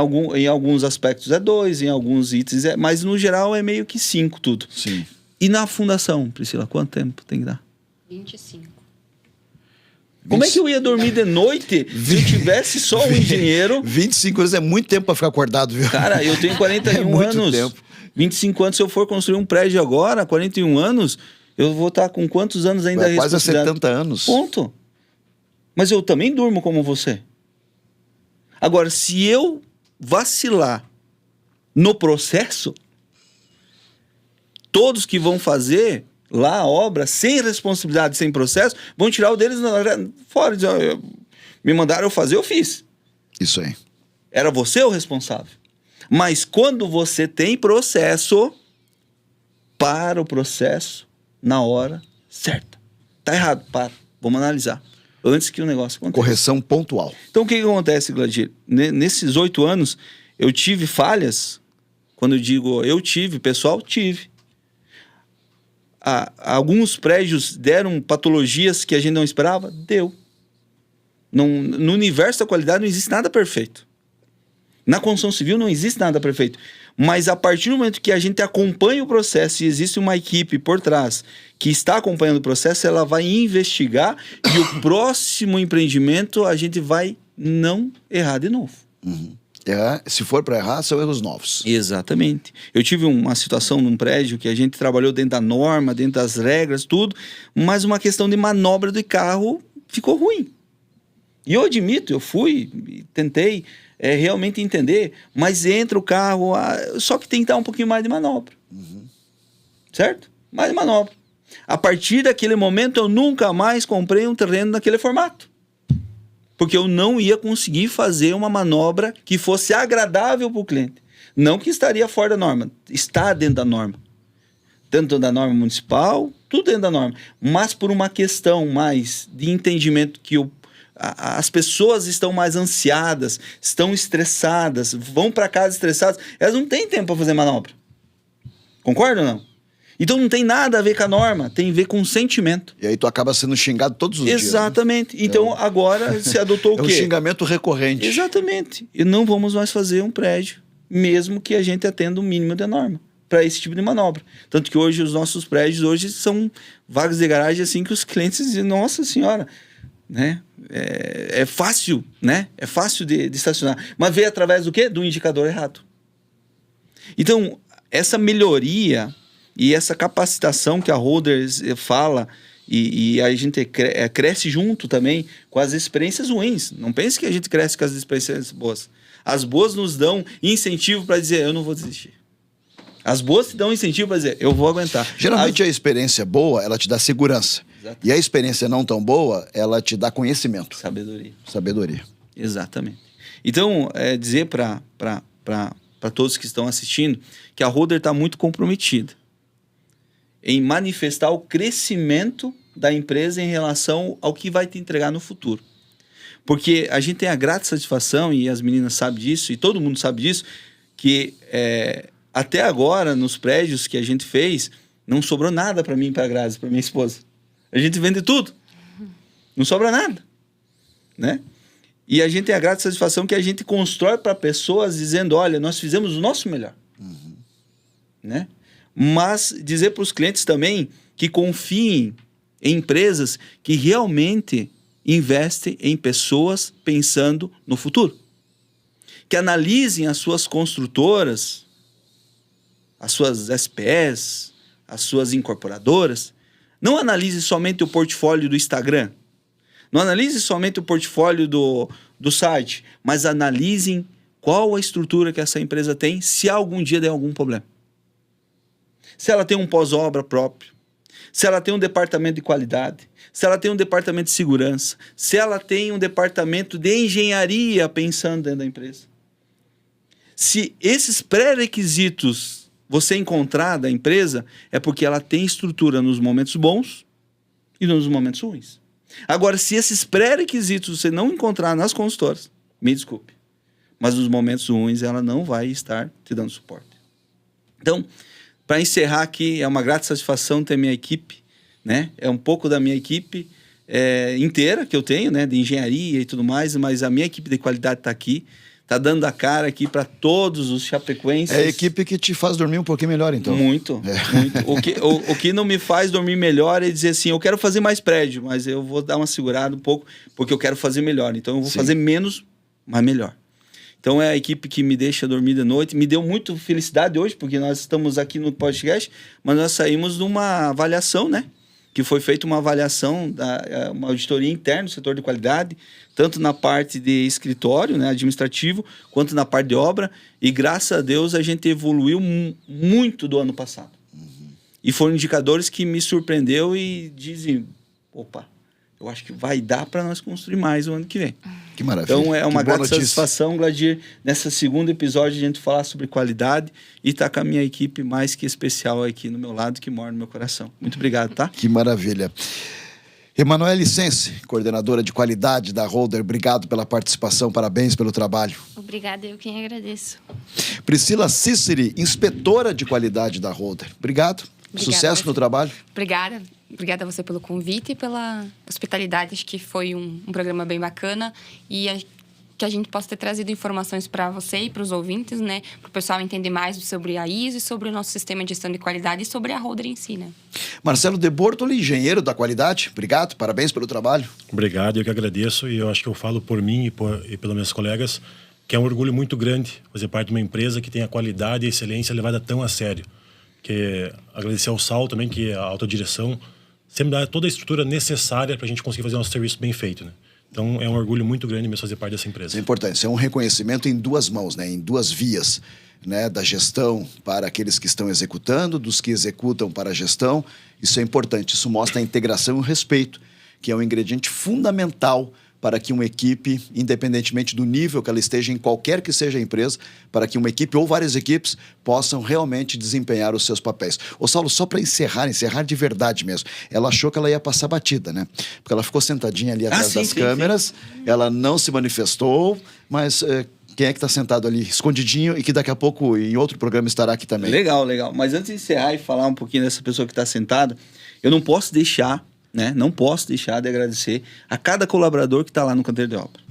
alguns aspectos é 2, em alguns itens é... Mas no geral é meio que 5 tudo. Sim. E na fundação, Priscila, quanto tempo tem que dar? 25. Como é que eu ia dormir de noite se eu tivesse só um engenheiro? 25 anos é muito tempo pra ficar acordado, viu? Cara, eu tenho 41 É muito anos. tempo. 25 anos, se eu for construir um prédio agora, 41 anos, eu vou estar com quantos anos ainda? Vai quase a responsabilidade? 70 anos. Ponto. Mas eu também durmo como você. Agora, se eu vacilar no processo, todos que vão fazer lá a obra, sem responsabilidade, sem processo, vão tirar o deles fora. Me mandaram eu fazer, eu fiz. Isso aí. Era você o responsável. Mas quando você tem processo, para o processo na hora certa. Tá errado, para. Vamos analisar. Antes que o negócio aconteça. Correção pontual. Então, o que acontece, Gladir? Nesses 8 anos, eu tive falhas. Quando eu digo eu tive, pessoal, tive. Alguns prédios deram patologias que a gente não esperava? Deu. No universo da qualidade não existe nada perfeito. Na construção civil não existe nada perfeito. Mas a partir do momento que a gente acompanha o processo e existe uma equipe por trás que está acompanhando o processo, ela vai investigar e o próximo empreendimento a gente vai não errar de novo. Uhum. Se for para errar, são erros novos. Exatamente. Eu tive uma situação num prédio que a gente trabalhou dentro da norma, dentro das regras, tudo, mas uma questão de manobra do carro ficou ruim. E eu admito, eu fui, tentei realmente entender, mas entra o carro, só que tem que dar um pouquinho mais de manobra. Uhum. Certo? Mais de manobra. A partir daquele momento, eu nunca mais comprei um terreno naquele formato. Porque eu não ia conseguir fazer uma manobra que fosse agradável para o cliente. Não que estaria fora da norma, está dentro da norma. Dentro da norma municipal, tudo dentro da norma. Mas por uma questão mais de entendimento que as pessoas estão mais ansiadas, estão estressadas, vão para casa estressadas, elas não têm tempo para fazer manobra. Concorda ou não? Então não tem nada a ver com a norma, tem a ver com o sentimento. E aí tu acaba sendo xingado todos os dias. Né? Exatamente. Então agora se adotou o quê? É um xingamento recorrente. Exatamente. E não vamos mais fazer um prédio, mesmo que a gente atenda o mínimo da norma, para esse tipo de manobra. Tanto que hoje os nossos prédios hoje são vagas de garagem assim que os clientes dizem, nossa senhora, né? É fácil, né? É fácil de estacionar. Mas veio através do quê? Do indicador errado. Então, essa melhoria e essa capacitação que a Holders fala e a gente cresce junto também com as experiências ruins. Não pense que a gente cresce com as experiências boas. As boas nos dão incentivo para dizer, eu não vou desistir. As boas te dão incentivo para dizer, eu vou aguentar. Geralmente a experiência boa, ela te dá segurança. Exato. E a experiência não tão boa, ela te dá conhecimento. Sabedoria. Exatamente. Então, dizer para todos que estão assistindo que a Holder está muito comprometida em manifestar o crescimento da empresa em relação ao que vai te entregar no futuro. Porque a gente tem a grata satisfação, e as meninas sabem disso, e todo mundo sabe disso, que até agora, nos prédios que a gente fez, não sobrou nada para mim e para a Grazi, para minha esposa. A gente vende tudo. Não sobra nada. Né? E a gente tem a grata satisfação que a gente constrói para pessoas dizendo, olha, nós fizemos o nosso melhor. Né? Mas dizer para os clientes também que confiem em empresas que realmente investem em pessoas pensando no futuro. Que analisem as suas construtoras, as suas SPS, as suas incorporadoras. Não analise somente o portfólio do Instagram. Não analise somente o portfólio do site, mas analisem qual a estrutura que essa empresa tem se algum dia der algum problema. Se ela tem um pós-obra próprio, se ela tem um departamento de qualidade, se ela tem um departamento de segurança, se ela tem um departamento de engenharia pensando dentro da empresa. Se esses pré-requisitos você encontrar da empresa, é porque ela tem estrutura nos momentos bons e nos momentos ruins. Agora, se esses pré-requisitos você não encontrar nas consultoras, me desculpe, mas nos momentos ruins ela não vai estar te dando suporte. Então, para encerrar aqui, é uma grata satisfação ter minha equipe, né? É um pouco da minha equipe inteira que eu tenho, né? De engenharia e tudo mais, mas a minha equipe de qualidade está aqui, está dando a cara aqui para todos os chapecoenses. É a equipe que te faz dormir um pouquinho melhor, então. Muito. O que não me faz dormir melhor é dizer assim, eu quero fazer mais prédio, mas eu vou dar uma segurada um pouco, porque eu quero fazer melhor. Então eu vou fazer menos, mas melhor. Então é a equipe que me deixa dormir de noite. Me deu muito felicidade hoje, porque nós estamos aqui no podcast, mas nós saímos de uma avaliação, né? Que foi feita uma avaliação, uma auditoria interna do setor de qualidade, tanto na parte de escritório, né, administrativo, quanto na parte de obra. E graças a Deus a gente evoluiu muito do ano passado. E foram indicadores que me surpreendeu e dizem, opa, eu acho que vai dar para nós construir mais o ano que vem. Que maravilha. Então é uma boa grata satisfação, Gladir, nessa segundo episódio a gente falar sobre qualidade e estar com a minha equipe mais que especial aqui no meu lado, que mora no meu coração. Muito obrigado, tá? Que maravilha. Emanuele Sense, coordenadora de qualidade da Holder, obrigado pela participação, parabéns pelo trabalho. Obrigada, eu quem agradeço. Priscila Cíceri, inspetora de qualidade da Holder, obrigado. Sucesso no trabalho. Obrigada. Obrigada a você pelo convite e pela hospitalidade. Acho que foi um programa bem bacana e que a gente possa ter trazido informações para você e para os ouvintes, né? Para o pessoal entender mais sobre a ISO e sobre o nosso sistema de gestão de qualidade e sobre a Holder em si, né? Marcelo De Bortoli, engenheiro da qualidade, obrigado, parabéns pelo trabalho. Obrigado, eu que agradeço e eu acho que eu falo por mim e pelos meus colegas que é um orgulho muito grande fazer parte de uma empresa que tem a qualidade e a excelência levada tão a sério. Que agradecer ao Sal também, que a autodireção sempre dá toda a estrutura necessária para a gente conseguir fazer o nosso serviço bem feito, né? Então é um orgulho muito grande mesmo fazer parte dessa empresa. Isso é importante, isso é um reconhecimento em duas mãos, né? Em duas vias, né? Da gestão para aqueles que estão executando, dos que executam para a gestão. Isso é importante, isso mostra a integração e o respeito, que é um ingrediente fundamental para que uma equipe, independentemente do nível que ela esteja em qualquer que seja a empresa, para que uma equipe ou várias equipes possam realmente desempenhar os seus papéis. Ô Saulo, só para encerrar de verdade mesmo, ela achou que ela ia passar batida, né? Porque ela ficou sentadinha ali atrás das câmeras, ela não se manifestou, mas quem é que está sentado ali, escondidinho, e que daqui a pouco, em outro programa, estará aqui também. Legal, legal. Mas antes de encerrar e falar um pouquinho dessa pessoa que está sentada, eu não posso deixar, né? Não posso deixar de agradecer a cada colaborador que está lá no canteiro de obra.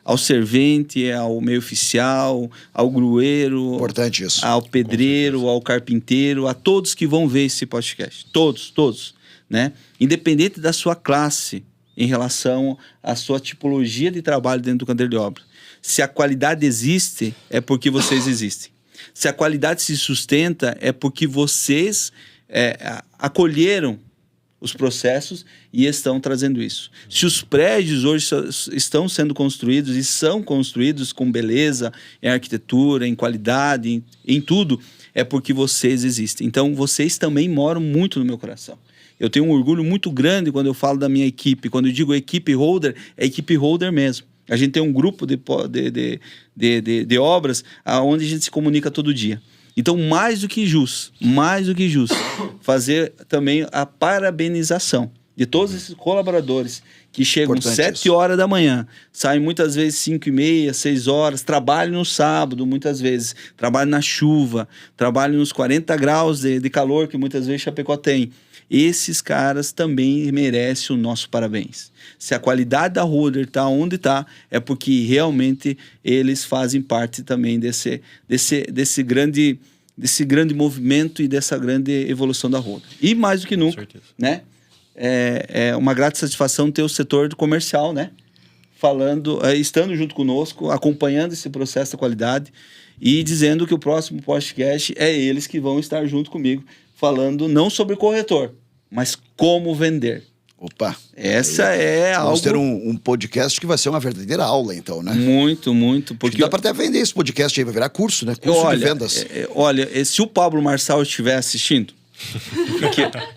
Ao servente, ao meio oficial, ao grueiro, Importante isso. ao pedreiro, ao carpinteiro, a todos que vão ver esse podcast. Todos, né? Independente da sua classe em relação à sua tipologia de trabalho dentro do canteiro de obra. Se a qualidade existe, é porque vocês existem. Se a qualidade se sustenta, é porque vocês acolheram os processos e estão trazendo isso. Se os prédios hoje estão sendo construídos e são construídos com beleza, em arquitetura, em qualidade, em tudo, é porque vocês existem. Então, vocês também moram muito no meu coração. Eu tenho um orgulho muito grande quando eu falo da minha equipe. Quando eu digo equipe holder, é equipe holder mesmo. A gente tem um grupo de obras onde a gente se comunica todo dia. Então, mais do que justo, fazer também a parabenização de todos esses colaboradores que chegam às 7 horas da manhã, saem muitas vezes 5h30, 6 horas, trabalham no sábado, muitas vezes, trabalham na chuva, trabalham nos 40 graus de calor que muitas vezes Chapecó tem. Esses caras também merecem o nosso parabéns. Se a qualidade da Holder está onde está, é porque realmente eles fazem parte também desse grande movimento e dessa grande evolução da Holder. E mais do que nunca, né? É uma grata satisfação ter o setor comercial, né? Estando junto conosco, acompanhando esse processo da qualidade e dizendo que o próximo podcast é eles que vão estar junto comigo, falando não sobre corretor, mas como vender. Opa! Essa é algo... Vamos ter um podcast que vai ser uma verdadeira aula, então, né? Muito. Porque dá para até vender esse podcast aí, vai virar curso, né? Curso de vendas. Olha, se o Pablo Marçal estiver assistindo,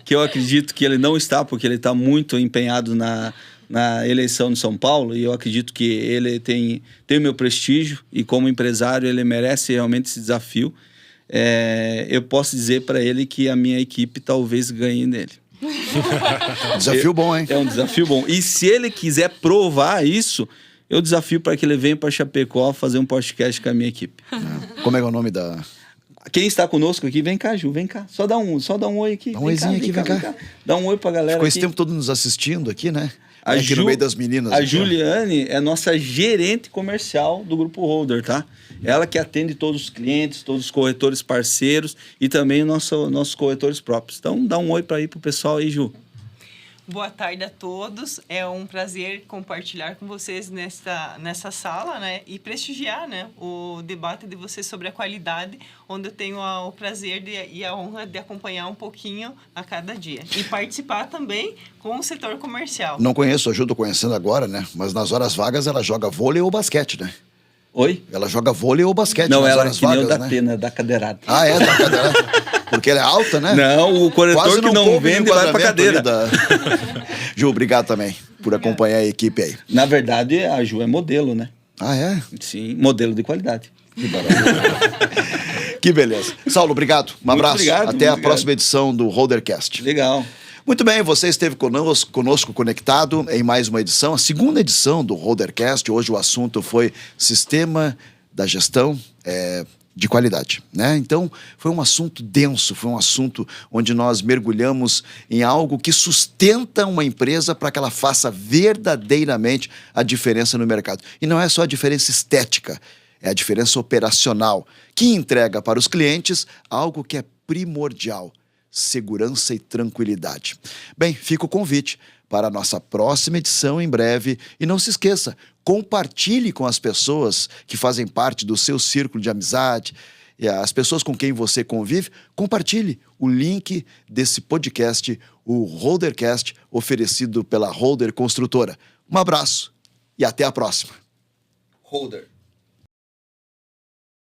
que eu acredito que ele não está, porque ele está muito empenhado na eleição de São Paulo, e eu acredito que ele tem o meu prestígio, e como empresário ele merece realmente esse desafio. Eu posso dizer para ele que a minha equipe talvez ganhe nele. Desafio bom, hein? É um desafio bom. E se ele quiser provar isso, eu desafio para que ele venha para Chapecó fazer um podcast com a minha equipe. Como é que é o nome da... Quem está conosco aqui, vem cá, Ju, vem cá. Só dá um oi aqui. Dá um oizinho aqui, vem cá. Dá um oi pra galera. Ficou aqui. esse tempo todo nos assistindo aqui, né? Aqui no meio das meninas. A Juliane é nossa gerente comercial do Grupo Holder, tá? Ela que atende todos os clientes, todos os corretores parceiros e também nossos corretores próprios. Então, dá um oi para ir pro pessoal aí, Ju. Boa tarde a todos. É um prazer compartilhar com vocês nessa sala, né? E prestigiar, né, o debate de vocês sobre a qualidade, onde eu tenho o prazer e a honra de acompanhar um pouquinho a cada dia. E participar também com o setor comercial. Não conheço a Ju, tô conhecendo agora, né? Mas nas horas vagas ela joga vôlei ou basquete, né? Oi? Ela joga vôlei ou basquete não, nas ela horas é que nem vagas, o da né? Atena, da cadeirada. Ah, é? Da cadeirada. Porque ela é alta, né? Não, o corretor Quase que não vende vai pra cadeira. Ju, obrigado também por acompanhar a equipe aí. Na verdade, a Ju é modelo, né? Ah, é? Sim, modelo de qualidade. Que maravilha. Que beleza. Saulo, obrigado. Um abraço. Obrigado, Até a próxima edição do Holdercast. Legal. Muito bem, você esteve conosco conectado em mais uma edição, a segunda edição do Holdercast. Hoje o assunto foi Sistema da Gestão de Qualidade, né? Então, foi um assunto denso, foi um assunto onde nós mergulhamos em algo que sustenta uma empresa para que ela faça verdadeiramente a diferença no mercado. E não é só a diferença estética, é a diferença operacional, que entrega para os clientes algo que é primordial: segurança e tranquilidade. Bem, fica o convite para a nossa próxima edição em breve. E não se esqueça, compartilhe com as pessoas que fazem parte do seu círculo de amizade, e as pessoas com quem você convive. Compartilhe o link desse podcast, o Holdercast, oferecido pela Holder Construtora. Um abraço e até a próxima. Holder.